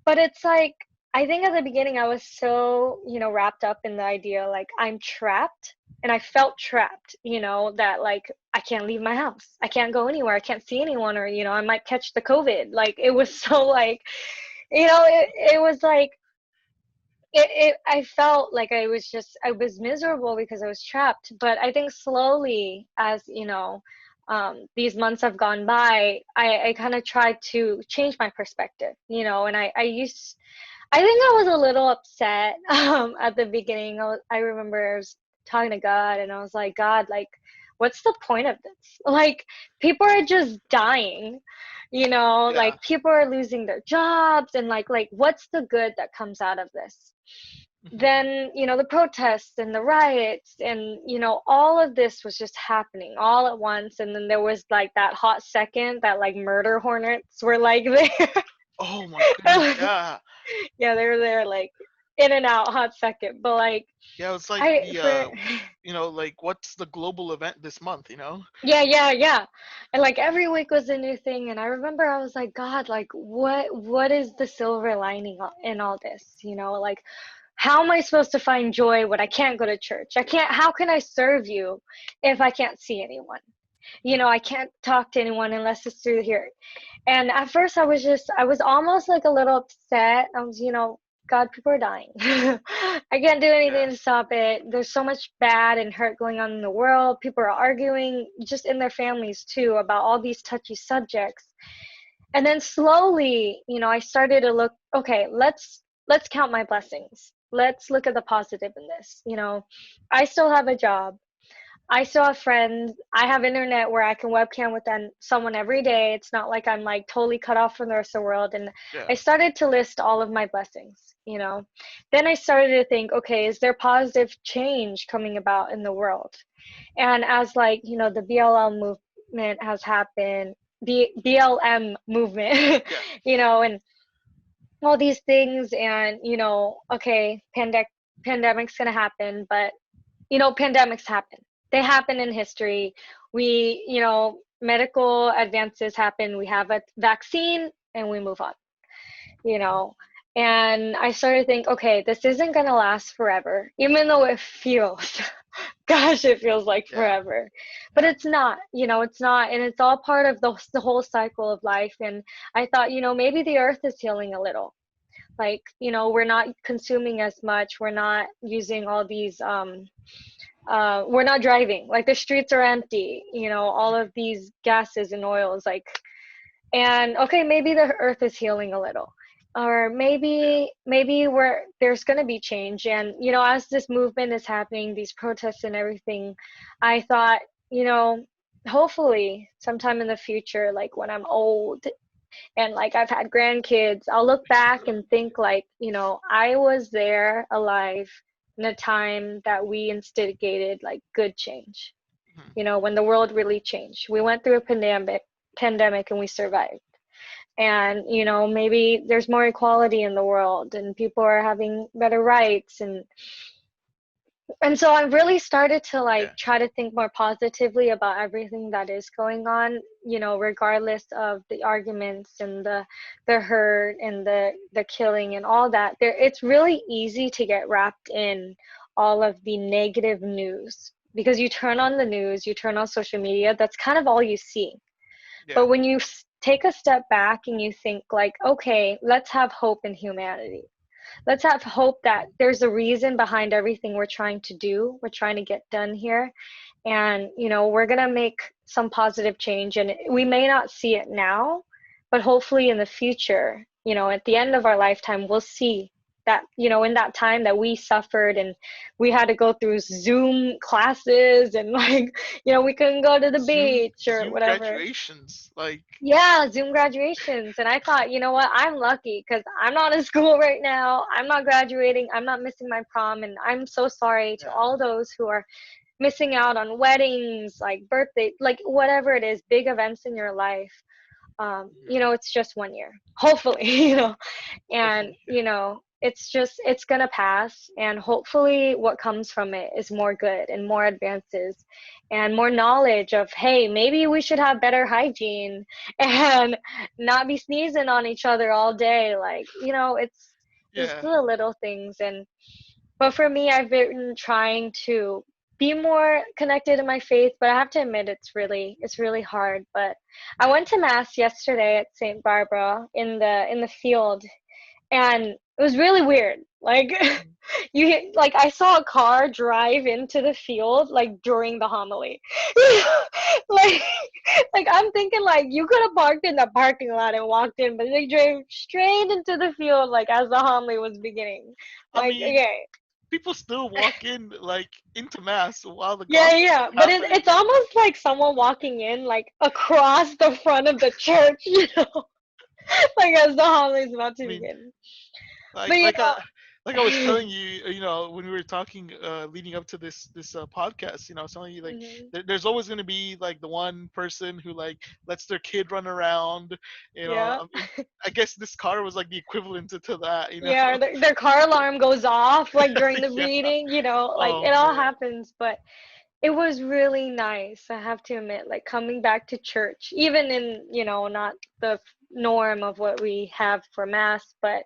But it's like, I think at the beginning I was so, wrapped up in the idea like I'm trapped, and I felt trapped, that like I can't leave my house. I can't go anywhere. I can't see anyone, or I might catch the COVID. Like, it was so like, it was like I felt like I was miserable because I was trapped. But I think slowly, as these months have gone by, I kind of tried to change my perspective, and I think I was a little upset at the beginning. I remember I was talking to God, and I was like, God, like, what's the point of this? Like, people are just dying, Yeah. like people are losing their jobs, and like what's the good that comes out of this? Hmm. Then, the protests and the riots and, all of this was just happening all at once. And then there was like that hot second that like murder hornets were like Oh my goodness. there. Yeah. Yeah, they were there like in and out hot second. But like Yeah. It's like I the for like what's the global event this month? yeah. And like every week was a new thing. And I remember I was like, God, like what is the silver lining in all this? Like, how am I supposed to find joy when I can't go to church? How can I serve you if I can't see anyone? I can't talk to anyone unless it's through here. And at first I was almost like a little upset. I was, God, people are dying. I can't do anything to Yes. stop it. There's so much bad and hurt going on in the world. People are arguing just in their families too about all these touchy subjects. And then slowly, I started to look, okay, let's count my blessings. Let's look at the positive in this. I still have a job. I still have friends. I have internet where I can webcam with someone every day. It's not like I'm like totally cut off from the rest of the world. And Yeah. I started to list all of my blessings. Then I started to think, okay, is there positive change coming about in the world? And as like, the BLM movement has happened, BLM movement, Yeah. and all these things, and okay, pandemic's gonna happen, but pandemics happen. They happen in history. We, medical advances happen. We have a vaccine and we move on, you know. And I started to think, okay, this isn't going to last forever, even though it feels, gosh, it feels like Yeah. forever. But Yeah. it's not, it's not. And it's all part of the whole cycle of life. And I thought, maybe the earth is healing a little. Like, we're not consuming as much. We're not using all these we're not driving, like the streets are empty, all of these gases and oils, like, and okay, maybe the earth is healing a little, or Yeah. maybe there's going to be change. And as this movement is happening, these protests and everything, I thought, hopefully sometime in the future, like when I'm old and like I've had grandkids, I'll look back and think like, I was there alive in a time that we instigated like good change. Mhm. When the world really changed. We went through a pandemic and we survived. And maybe there's more equality in the world and people are having better rights. And so I really started to like Yeah. try to think more positively about everything that is going on, regardless of the arguments and the hurt and the killing and all that. It's really easy to get wrapped in all of the negative news because you turn on the news, you turn on social media, that's kind of all you see. Yeah. But when you take a step back and you think like, okay, let's have hope in humanity. Let's have hope that there's a reason behind everything we're trying to do, we're trying to get done here. And we're going to make some positive change, and we may not see it now, but hopefully in the future, at the end of our lifetime, we'll see that, in that time that we suffered and we had to go through Zoom classes and like, we couldn't go to the Zoom beach or Zoom whatever. graduations. Like Yeah, Zoom graduations. And I thought, you know what? I'm lucky because I'm not in school right now. I'm not graduating. I'm not missing my prom. And I'm so sorry to yeah. all those who are missing out on weddings, like birthday, like whatever it is, big events in your life. You Mhm. know, it's just 1 year, hopefully. You know, and Hopefully. you know, it's gonna pass, and hopefully what comes from it is more good and more advances and more knowledge of, hey, maybe we should have better hygiene and not be sneezing on each other all day. Like, you know, it's just Yeah. the little things. And but for me, I've been trying to be more connected to my faith, but I have to admit it's really hard. But I went to mass yesterday at St. Barbara in the field, and it was really weird. Like Mhm. like I saw a car drive into the field like during the homily. like like I'm thinking like you could have parked in the parking lot and walked in, but they drove straight into the field like as the homily was beginning. I Like, mean, okay. people still walk in like into mass while the Yeah, gospel yeah, is but happening. it's almost like someone walking in like across the front of the church, you know, like as the homily is about I to mean, begin. But like you like uh like I was know, telling you, when we were talking leading up to this podcast, I was telling you like mhm. there's always going to be like the one person who like lets their kid run around. Yeah. I mean, I guess this car was like the equivalent to that. Yeah, their car alarm goes off like during the Yeah. reading, you know, like Oh it all man. happens. But it was really nice, I have to admit, like coming back to church, even in, you know, not the norm of what we have for mass, but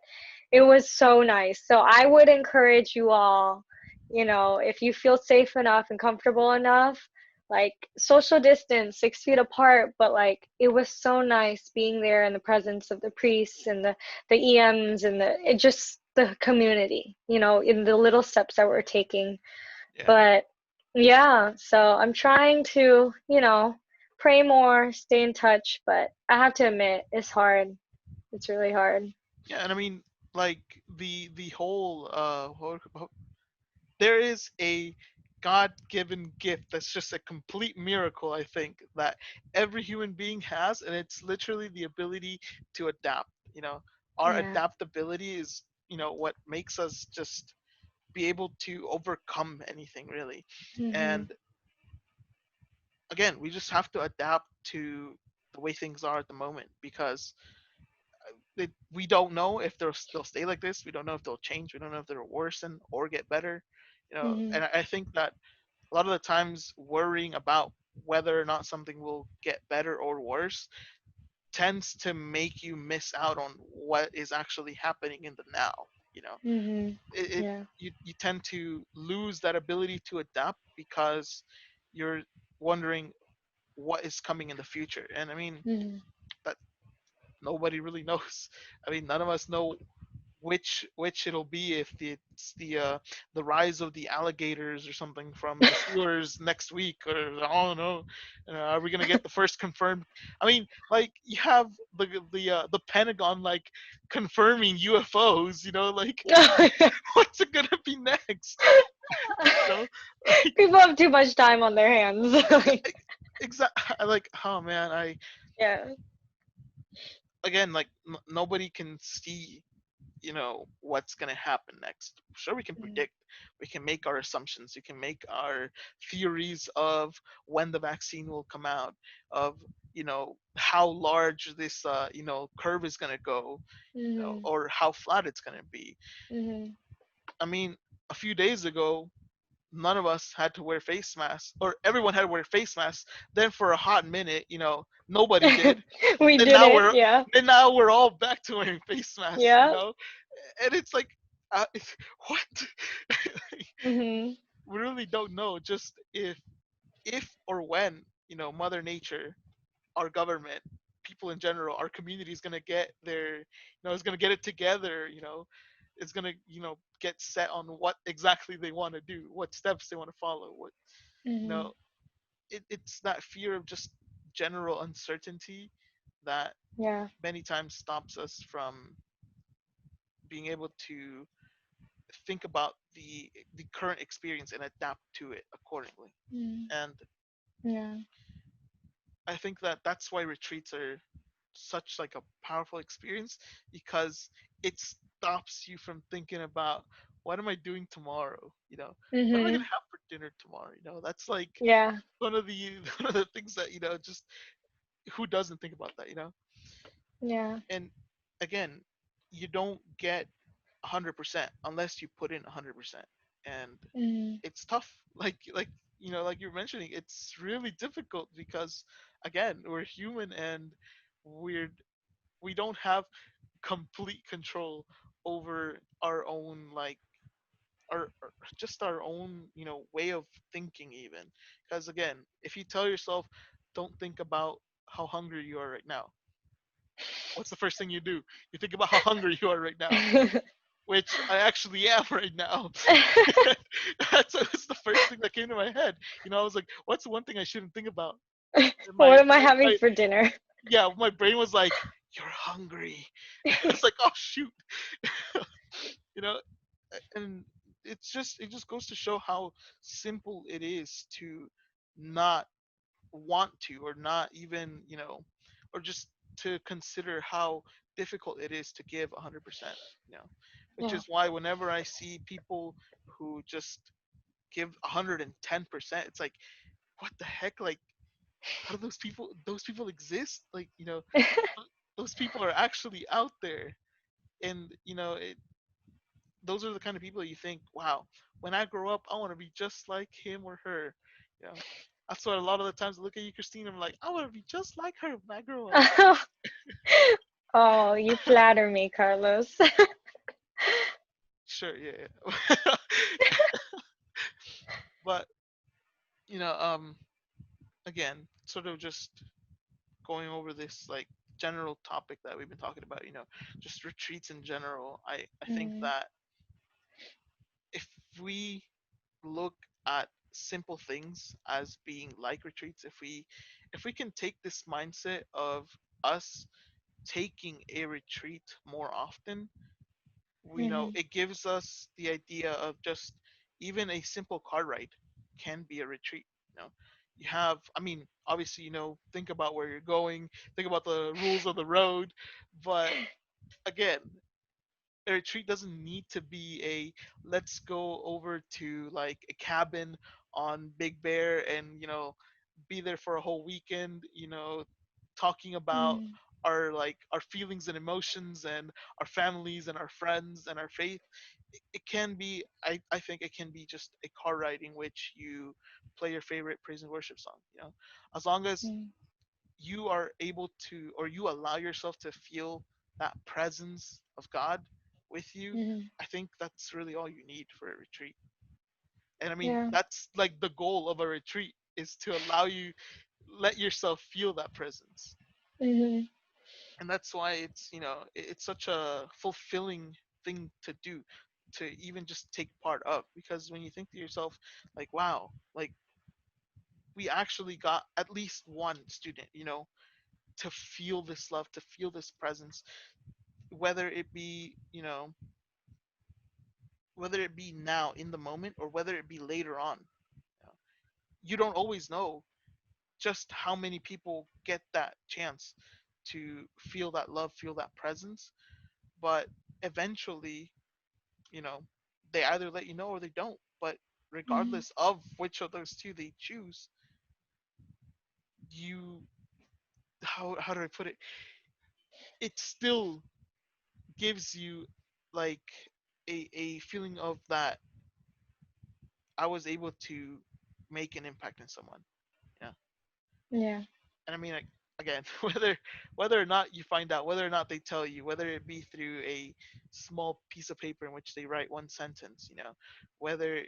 it was so nice. So I would encourage you all, you know, if you feel safe enough and comfortable enough, like social distance, 6 feet apart, but like it was so nice being there in the presence of the priests and the EMs and it just the community, you know, in the little steps that we're taking. Yeah. But yeah, so I'm trying to, you know, pray more, stay in touch, but I have to admit, it's hard. It's really hard. Yeah, and I mean, like the whole there is a God-given gift that's just a complete miracle, I think, that every human being has, and it's literally the ability to adapt. Our Yeah. adaptability is, what makes us just be able to overcome anything really. Mhm. And again, we just have to adapt to the way things are at the moment because we don't know if they'll stay like this. We don't know if they'll change. We don't know if they'll worsen or get better. Mhm. And I think that a lot of the times worrying about whether or not something will get better or worse tends to make you miss out on what is actually happening in the now. You know, Mhm. it Yeah. you tend to lose that ability to adapt because you're wondering what is coming in the future. And I mean Mhm. that nobody really knows. I mean, none of us know which it'll be if it's the rise of the alligators or something from the sewers next week, or I don't know. Are we gonna get the first confirmed? I mean, like you have the Pentagon like confirming UFOs. Like what's it gonna be next? You know, like People have too much time on their hands. Like, exactly. Like oh man, I yeah. again like nobody can see what's going to happen next. Sure, we can Mhm. predict, we can make our assumptions, we can make our theories of when the vaccine will come out, of how large this curve is going to go, Mhm. or how flat it's going to be. Mhm. I mean, a few days ago none of us had to wear face masks, or everyone had to wear face masks. Then for a hot minute, nobody did. We then did now it. we're Yeah. then now we're all back to wearing face masks, Yeah. and it's like, uh, what? Mhm. We really don't know just if or when Mother Nature, our government, people in general, our community is gonna get is gonna get it together. It's gonna get set on what exactly they want to do, what steps they want to follow, what you know Mhm. it's that fear of just general uncertainty that Yeah. many times stops us from being able to think about the current experience and adapt to it accordingly. Mhm. And Yeah. I think that that's why retreats are such like a powerful experience, because it stops you from thinking about what am I doing tomorrow, what am I going Mhm. to have for dinner tomorrow. That's like Yeah. one of the one of the things that just who doesn't think about that. Yeah. And again, you don't get 100% unless you put in 100%. And Mm. it's tough. Like like you're mentioning, it's really difficult because again, we're human and we're we don't have complete control over our own like just our own way of thinking even, because again, if you tell yourself don't think about how hungry you are right now, what's the first thing you do? You think about how hungry you are right now, which I actually am right now. That's the first thing that came to my head. I was like, what's the one thing I shouldn't think about? And What am I having my for dinner? yeah, my brain was like, you're hungry. I was like, oh shoot. you know, and it just goes to show how simple it is to not want to, or not even or just to consider how difficult it is to give 100%, you know which Yeah. is why whenever I see people who just give 110%, it's like, what the heck, like, how do those people exist, like, those people are actually out there. And those are the kind of people you think, wow, when I grow up, I want to be just like him or her. You know, that's why a lot of the times I look at you, Christine, I'm like, I want to be just like her when I grow up. Oh, you flatter me, Carlos. Sure, yeah, yeah. But you know, um, again, sort of just going over this like general topic that we've been talking about. Just retreats in general. I think Mm, that if we look at simple things as being like retreats, if we can take this mindset of us taking a retreat more often, we know mhm, it gives us the idea of just even a simple car ride can be a retreat. You have, I mean, obviously, think about where you're going, think about the rules of the road, but again, a retreat doesn't need to be a let's go over to like a cabin on Big Bear and be there for a whole weekend, talking about mm, our feelings and emotions and our families and our friends and our faith. It can be, I think it can be just a car ride in which you play your favorite praise and worship song, as long as mm, you are able to, or you allow yourself to feel that presence of God with you. mhm. I think that's really all you need for a retreat. And I mean, Yeah. that's like the goal of a retreat, is to allow you, let yourself feel that presence. Mhm, And that's why it's such a fulfilling thing to do, to even just take part of, because when you think to yourself like, wow, like we actually got at least one student, to feel this love, to feel this presence, whether it be, whether it be now in the moment or whether it be later on. You, know, you don't always know just how many people get that chance to feel that love, feel that presence, but eventually, you know, they either let you know or they don't. But mhm. regardless of which of those two they choose, you how do I put it? It still gives you like a feeling of that I was able to make an impact in someone. Yeah. Yeah. And I mean, like, again, whether or not you find out, whether or not they tell you, whether it be through a small piece of paper in which they write one sentence, whether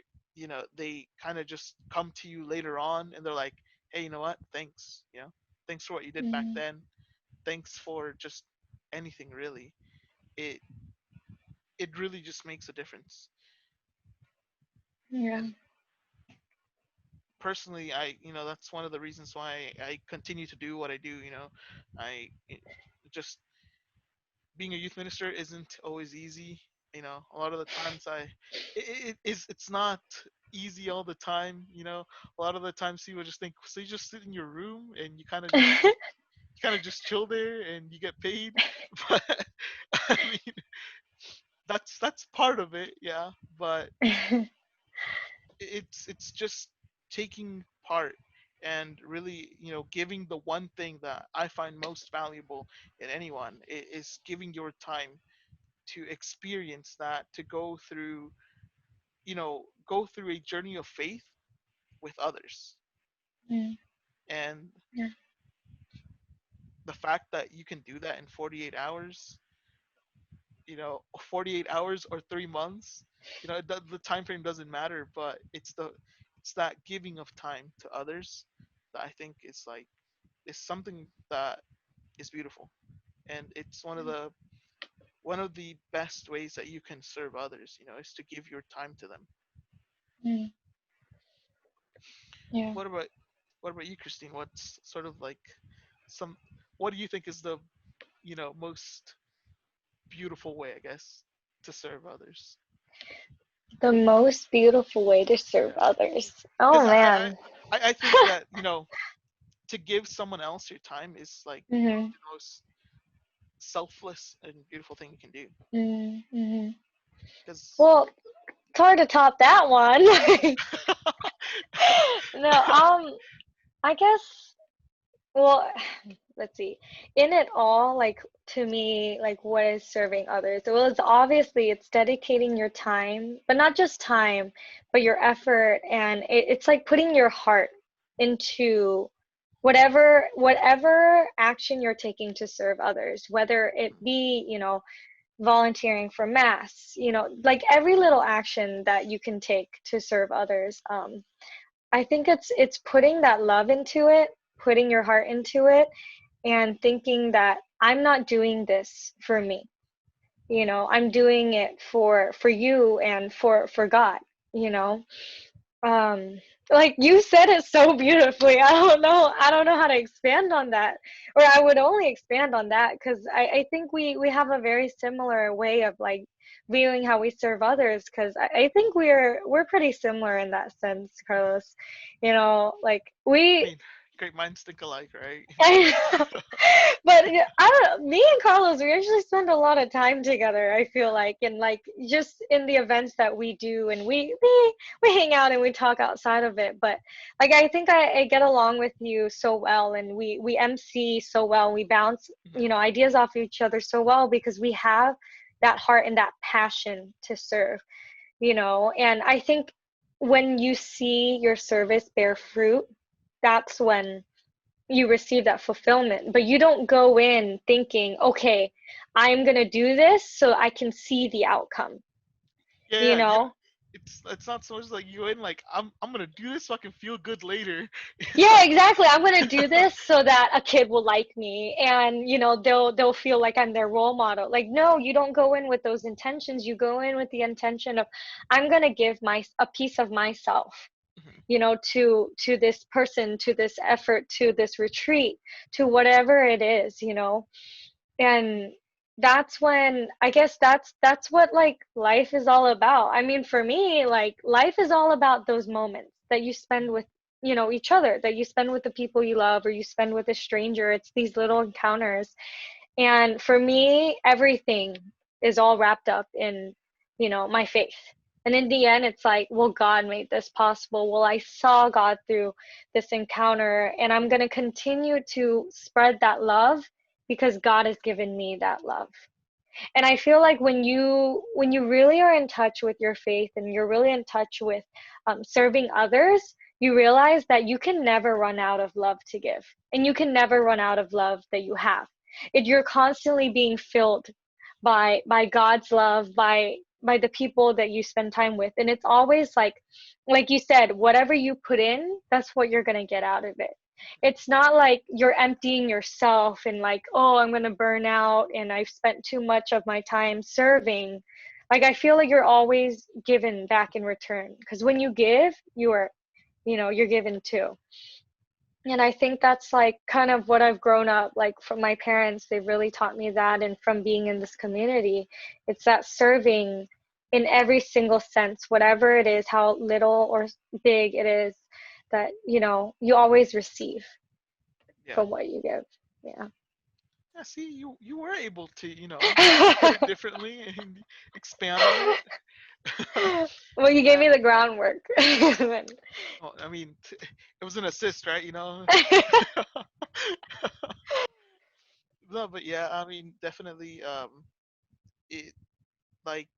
they kind of just come to you later on and they're like, hey, you know what? Thanks. Thanks for what you did back Mhm. then. Thanks for just anything really. It it really just makes a difference. Yeah. And personally, that's one of the reasons why I continue to do what I do. I just being a youth minister isn't always easy. A lot of the times it's not easy all the time. A lot of the times people just think, so you just sit in your room and you kind of just chill there and you get paid. But I mean, that's part of it, yeah. But it's just taking part. and really, giving the one thing that I find most valuable in anyone is giving your time to experience that, to go through a journey of faith with others. Mm. And Yeah. the fact that you can do that in 48 hours, 48 hours or 3 months, the time frame doesn't matter, but it's that giving of time to others that I think is something that is beautiful, and it's one of the best ways that you can serve others, is to give your time to them. Mm. Yeah. What about what about you, Christine? What's sort of like some what do you think is the most beautiful way, I guess, to serve others? The most beautiful way to serve Yeah, others. because Oh man. I think that to give someone else your time is like Hmm. the most selfless and beautiful thing you can do. Mm-hmm. Because Well, it's hard to top that one. No, I guess, well, let's see. In it all, like to me, like what is serving others? Well, it's dedicating your time, but not just time, but your effort, and it's like putting your heart into whatever action you're taking to serve others, whether it be, volunteering for mass, like every little action that you can take to serve others. I think it's putting that love into it, putting your heart into it, and thinking that I'm not doing this for me. I'm doing it for you and for God, you know. Um like you said it so beautifully. I don't know how to expand on that, or I would only expand on that because I think we have a very similar way of like viewing how we serve others, because I think we're pretty similar in that sense, Carlos. Like I we mean, great minds think alike, right? but yeah, I don't know. Me and Carlos, we actually spend a lot of time together, I feel like, and like just in the events that we do, and we hang out and we talk outside of it. But like I think I get along with you so well, and we MC so well. We bounce, Mhm. ideas off each other so well because we have that heart and that passion to serve, And I think when you see your service bear fruit, that's when you receive that fulfillment. But you don't go in thinking, okay, I'm going to do this so I can see the outcome, you Yeah, know? it's not so much like you in like I'm gonna do this so I can feel good later. It's Yeah, like exactly. I'm going to do this so that a kid will like me, and they'll feel like I'm their role model. Like, no, you don't go in with those intentions. You go in with the intention of, I'm going to give my a piece of myself, mhm, to this person, to this effort, to this retreat, to whatever it is, and that's when I guess that's what like life is all about. I mean, for me, like life is all about those moments that you spend with, each other, that you spend with the people you love, or you spend with a stranger. It's these little encounters. And for me, everything is all wrapped up in, my faith. And in the end, it's like, well, God made this possible. Well, I saw God through this encounter, and I'm going to continue to spread that love because God has given me that love. And I feel like when you really are in touch with your faith, and you're really in touch with serving others, you realize that you can never run out of love to give, and you can never run out of love that you have. You're constantly being filled by God's love, by the people that you spend time with, and it's always like you said, whatever you put in, that's what you're going to get out of it. It's not like you're emptying yourself and like, oh, I'm going to burn out and I've spent too much of my time serving. Like I feel like you're always given back in return, because when you give, you're given too. And I think that's like kind of what I've grown up like from my parents. They've really taught me that, and from being in this community, it's that serving in every single sense, whatever it is, how little or big it is, that you always receive yeah. from what you give. Yeah. Yeah, see, you were able to put it differently and expand on it. Well, you gave And me the groundwork. well, I mean, it was an assist, right? No, but yeah, I mean, definitely. It like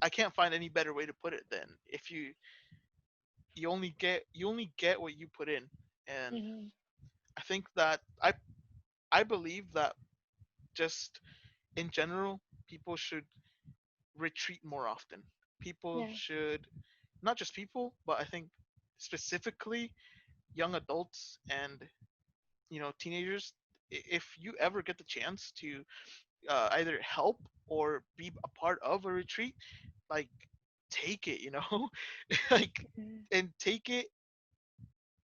I can't find any better way to put it than if you only get what you put in, and Mhm. I think that I believe that just in general, people should retreat more often. People Yeah. should not just people, but I think specifically young adults and teenagers. If you ever get the chance to either help or be a part of a retreat, like take it, like Mhm. and take it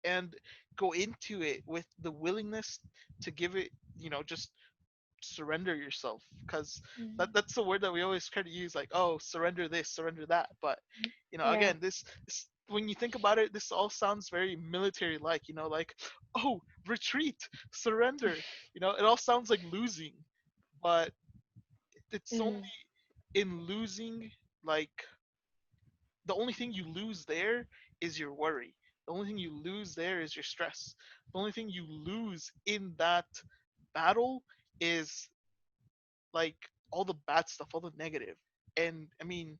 and go into it with the willingness to give it, just surrender yourself, because Mhm. that's the word that we always try to use, like, oh, surrender this, surrender that, but Yeah. again, this when you think about it, this all sounds very military like, like, oh, retreat, surrender, it all sounds like losing, but it's only Mhm. in losing, like, the only thing you lose there is your worry. The only thing you lose there is your stress. The only thing you lose in that battle is, like, all the bad stuff, all the negative. And I mean,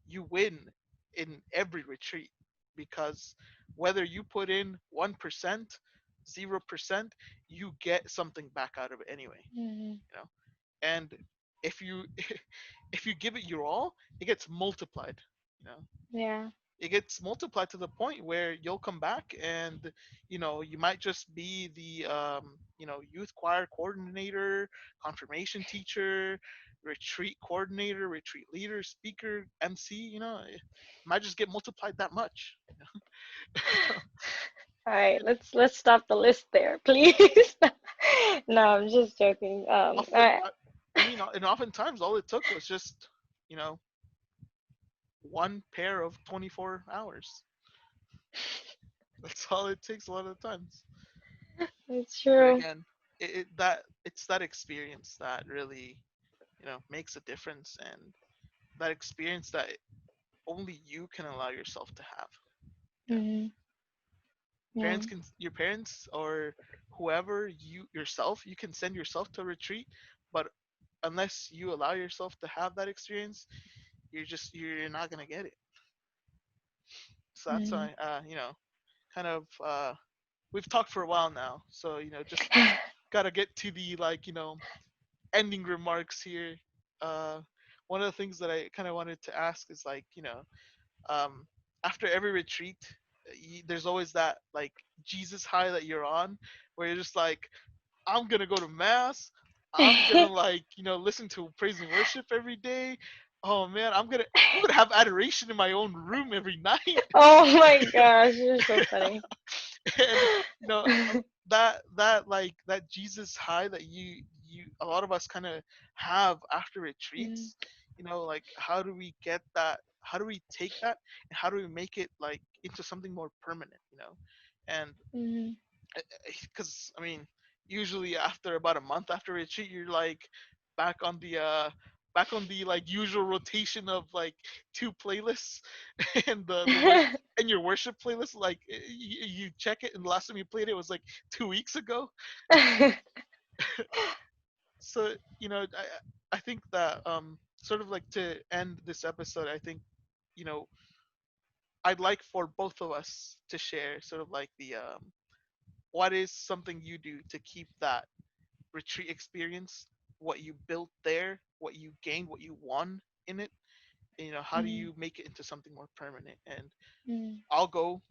you win in every retreat, because whether you put in 1%, 0%, you get something back out of it anyway, Mhm. you know. And if you if you give it your all, it gets multiplied, you know. Yeah. It gets multiplied to the point where you'll come back, and you might just be the youth choir coordinator, confirmation teacher, retreat coordinator, retreat leader, speaker, MC. It might just get multiplied that much. All right, let's stop the list there, please. No, I'm just joking. Often, and oftentimes all it took was just you know one pair of 24 hours. That's all it takes a lot of the times. it's But true. again, it's that experience that really makes a difference, and that experience that only you can allow yourself to have. Yeah. Hmm. Yeah. Your parents or whoever, you yourself, you can send yourself to a retreat, but unless you allow yourself to have that experience, you're not gonna get it. So that's Hmm. why, kind of, we've talked for a while now, so just gotta get to the, like, ending remarks here. Uh, One of the things that I kind of wanted to ask is, like, um, after every retreat, there's always that, like, Jesus high that you're on, where you're just like, I'm gonna go to mass. I'm gonna, like, listen to praise and worship every day. Oh man, I'm gonna have adoration in my own room every night. Oh my gosh, you're so funny. And that Jesus high that a lot of us kind of have after Mm-hmm. retreats, like, how do we get that, how do we take that, and how do we make it, like, into something more permanent, and because I mean, usually after about a month after retreat, you're, like, back on the uh like, usual rotation of, like, two playlists, and and your worship playlist, like, you check it, and the last time you played it was, like, 2 weeks ago. So I think that, sort of, like, to end this episode, I think, you know I'd like for both of us to share, sort of, like, the what is something you do to keep that retreat experience, what you built there, what you gained, what you won in it, and, how do Mm-hmm. you make it into something more permanent. And Mm-hmm. I'll go.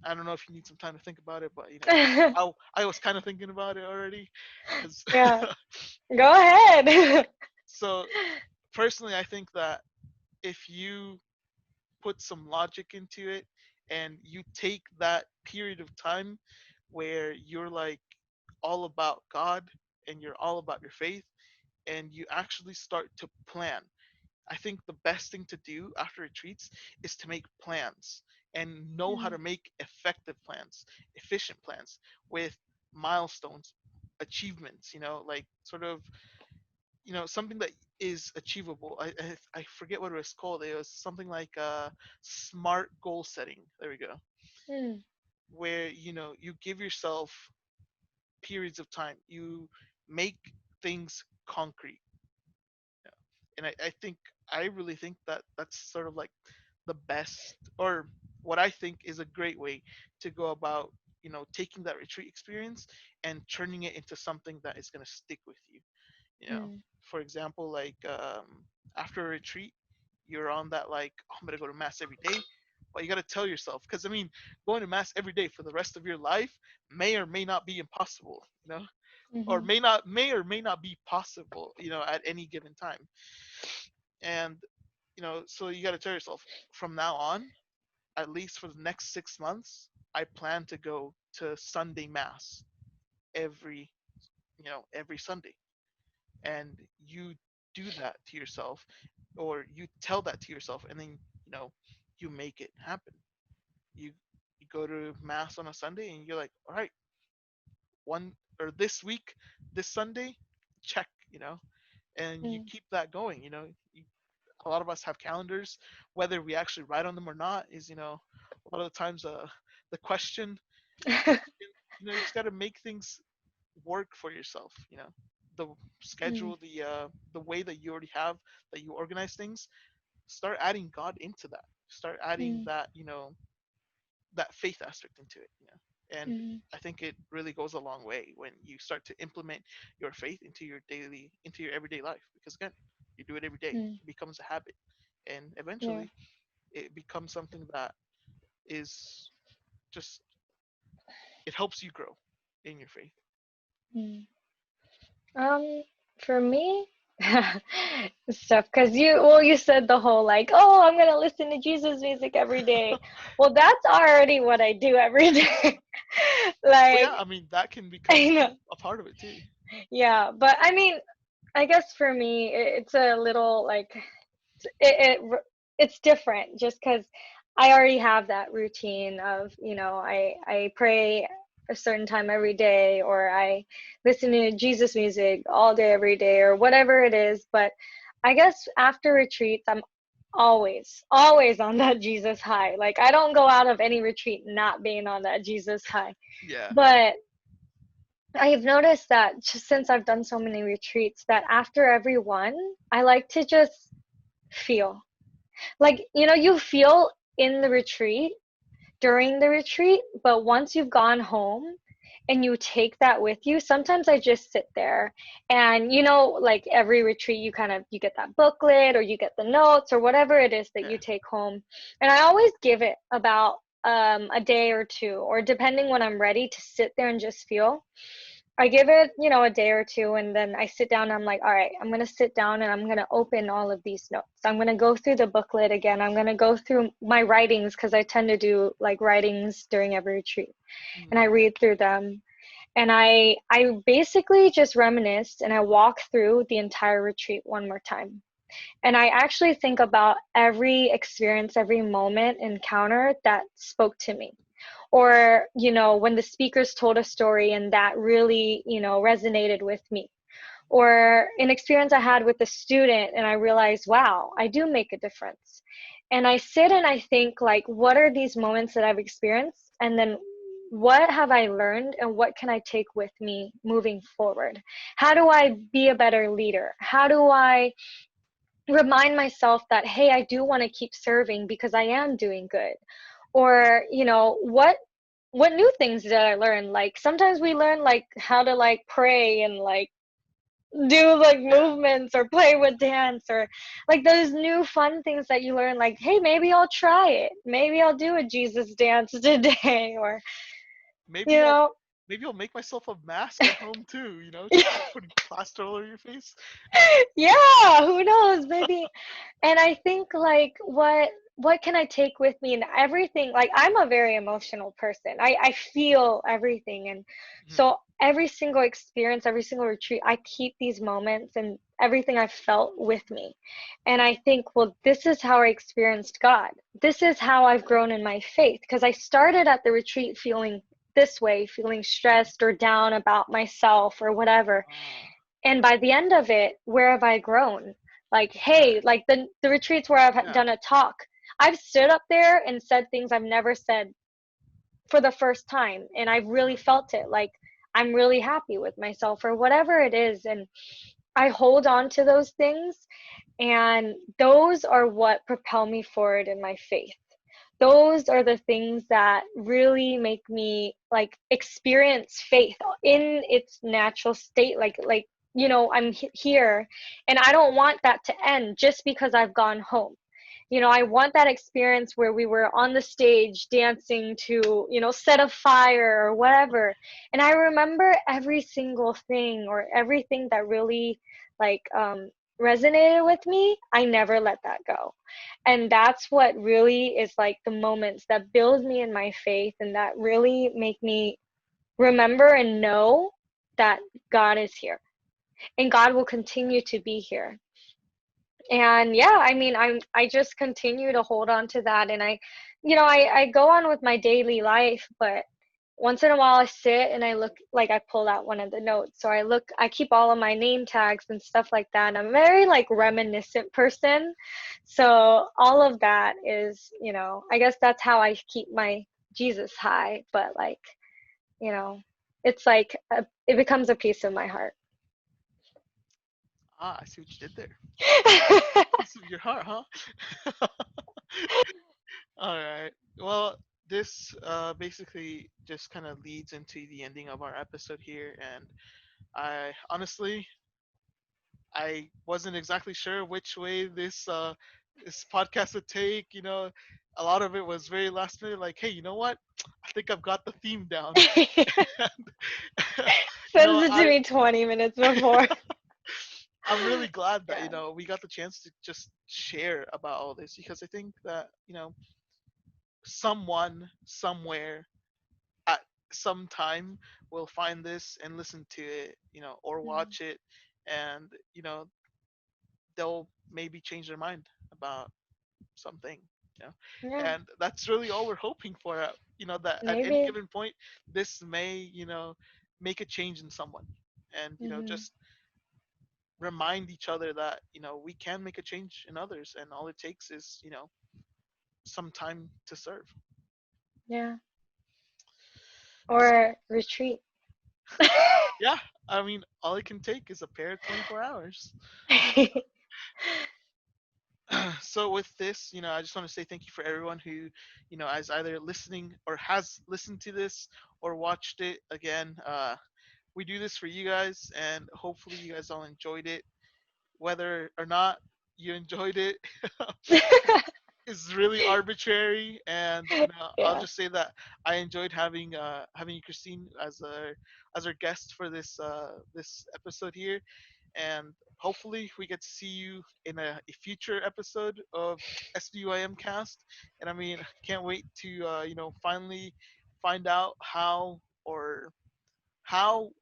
I don't know if you need some time to think about it, but I was kind of thinking about it already, because Yeah, go ahead. so personally, I think that if you put some logic into it, and you take that period of time where you're, like, all about God, and you're all about your faith, and you actually start to plan. I think the best thing to do after retreats is to make plans, and know how to make effective plans, efficient plans, with milestones, achievements, like, sort of, something that is achievable. I forget what it was called. It was something like smart goal setting. There we go. Mm, Where you give yourself periods of time. You make things concrete. Yeah. And I really think that that's sort of like the best, or what I think is a great way to go about taking that retreat experience and turning it into something that is going to stick with you. you know mm, for example, like after a retreat, you're on that, like, oh, I'm going to go to mass every day. But you got to tell yourself, because I mean, going to mass every day for the rest of your life may or may not be impossible, or mhm, may or may not be possible, at any given time. And so you got to tell yourself, from now on, at least for the next 6 months, I plan to go to Sunday mass every every Sunday. And you do that to yourself, or you tell that to yourself, and then you know you make it happen. You you go to mass on a Sunday, and you're like, all right, one, or this week, this Sunday, check, and you mm, keep that going. A lot of us have calendars. Whether we actually write on them or not is, a lot of the times, the question. You just got to make things work for yourself. The mm, schedule, the way that you already have, that you organize things. Start adding God into that. Start adding mm, that faith aspect into it. And mm, I think it really goes a long way when you start to implement your faith into your everyday life. Because again, you do it every day. mm, It becomes a habit, and yeah. eventually, it becomes something that is just, it helps you grow in your faith. Mm. Um, for me, stuff, because you said the whole like, oh, I'm gonna listen to Jesus music every day. Well, that's already what I do every day. Well, Like, yeah, I mean, that can I become know, a part of it too. yeah, but I mean, I guess for me, it's a little like it's different just because I already have that routine of, I pray a certain time every day, or I listen to Jesus music all day every day, or whatever it is. But I guess after retreats, I'm always on that Jesus high. Like, I don't go out of any retreat not being on that Jesus high. Yeah. But I've noticed that just since I've done so many retreats, that after every one, I like to just feel. Like, you feel in the retreat, during the retreat, but once you've gone home and you take that with you, sometimes I just sit there and, like every retreat, you get that booklet, or you get the notes, or whatever it is that Yeah. you take home. And I always give it about a day or two, or depending when I'm ready to sit there and just feel. I give it, a day or two, and then I sit down and I'm like, all right, I'm going to sit down and I'm going to open all of these notes. I'm going to go through the booklet again. I'm going to go through my writings, because I tend to do like writings during every retreat. And I Mm. read through them. And I basically just reminisce, and I walk through the entire retreat one more time. And I actually think about every experience, every moment, encounter that spoke to me, or when the speakers told a story and that really resonated with me, or an experience I had with a student and I realized, wow, I do make a difference. And I sit and I think, like, what are these moments that I've experienced, and then what have I learned, and what can I take with me moving forward? How do I be a better leader? How do I remind myself that, hey, I do want to keep serving because I am doing good? Or what new things did I learn? Like, sometimes we learn like how to like pray and like do like Yeah. movements, or play with dance, or like those new fun things that you learn, like, hey, maybe I'll try it, maybe I'll do a Jesus dance today, or you Maybe I'll know maybe I'll make myself a mask at home too. Just putting plaster all over your face. yeah, who knows, maybe. And I think, like, what can I take with me, and everything, like, I'm a very emotional person. I feel everything, and Mhm. so every single experience, every single retreat, I keep these moments and everything I felt with me. And I think, well, this is how I experienced God. This is how I've grown in my faith, because I started at the retreat feeling this way, feeling stressed or down about myself or whatever. Ah. And by the end of it, where have I grown? Like, hey, Right. like the retreats where I've Yeah. done a talk, I've stood up there and said things I've never said for the first time, and I've really Mhm. felt it. Like, I'm really happy with myself or whatever it is, and I hold on to those things, and those are what propel me forward in my faith. Those are the things that really make me like experience faith in its natural state, like I'm here, and I don't want that to end just because I've gone home. I want that experience where we were on the stage dancing to, Set of Fire or whatever. And I remember every single thing or everything that really like resonated with me. I never let that go. And that's what really is like the moments that build me in my faith and that really make me remember and know that God is here and God will continue to be here. And yeah, I mean, I just continue to hold on to that, and I go on with my daily life, but once in a while I sit and I look, like I pull out one of the notes, so I keep all of my name tags and stuff like that, and I'm a very like reminiscent person, so all of that is, I guess that's how I keep my Jesus high, but like, you know it's like it becomes a piece of my heart. Ah, I see what you did there. Piece of your heart, huh? All right. Well, this basically just kind of leads into the ending of our episode here, and I honestly I wasn't exactly sure which way this podcast would take. A lot of it was very last minute. Like, hey, you know what? I think I've got the theme down. And, Sends it to I me 20 minutes before. I'm really glad that Yeah. we got the chance to just share about all this, because I think that someone somewhere at some time will find this and listen to it, or Mhm. watch it, and they'll maybe change their mind about something. you know Yeah, and that's really all we're hoping for, that at any maybe. given point this may make a change in someone, and Hmm. just remind each other that we can make a change in others, and all it takes is some time to serve. Yeah. So Or retreat. yeah, I mean, all it can take is a pair of 24 hours. So with this, I just want to say thank you for everyone who, is either listening or has listened to this or watched it again. We do this for you guys, and hopefully you guys all enjoyed it. Whether or not you enjoyed it is really arbitrary, and I'll Yeah. just say that I enjoyed having you, Christine, as our guest for this episode here, and hopefully we get to see you in a future episode of SBYMcast. And I mean, can't wait to finally find out how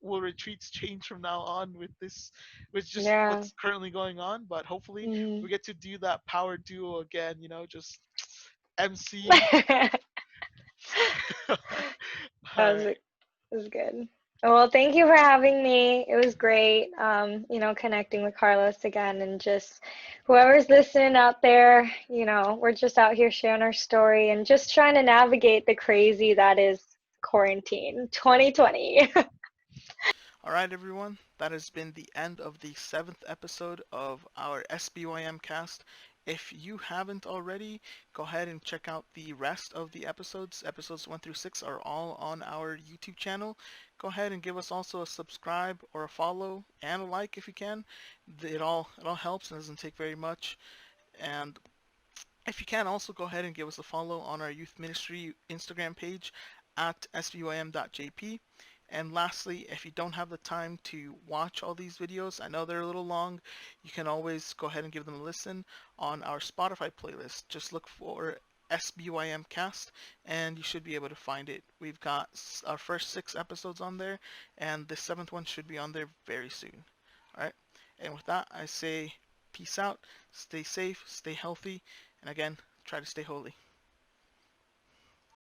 will retreats change from now on with this, with just Yeah. what's currently going on. But hopefully Hmm. we get to do that power duo again, just MC. That All was right. it was good. Well, thank you for having me. It was great, connecting with Carlos again, and just whoever's listening out there, we're just out here sharing our story and just trying to navigate the crazy that is quarantine 2020. All right, everyone. That has been the end of the seventh episode of our SBYM cast. If you haven't already, go ahead and check out the rest of the episodes. Episodes 1 through 6 are all on our YouTube channel. Go ahead and give us also a subscribe or a follow and a like if you can. It all helps and doesn't take very much. And if you can, also go ahead and give us a follow on our youth ministry Instagram page at sbym.jp. And lastly, if you don't have the time to watch all these videos, I know they're a little long, you can always go ahead and give them a listen on our Spotify playlist. Just look for SBYMcast and you should be able to find it. We've got our first 6 episodes on there, and the seventh one should be on there very soon. All right. And with that, I say peace out, stay safe, stay healthy, and again, try to stay holy.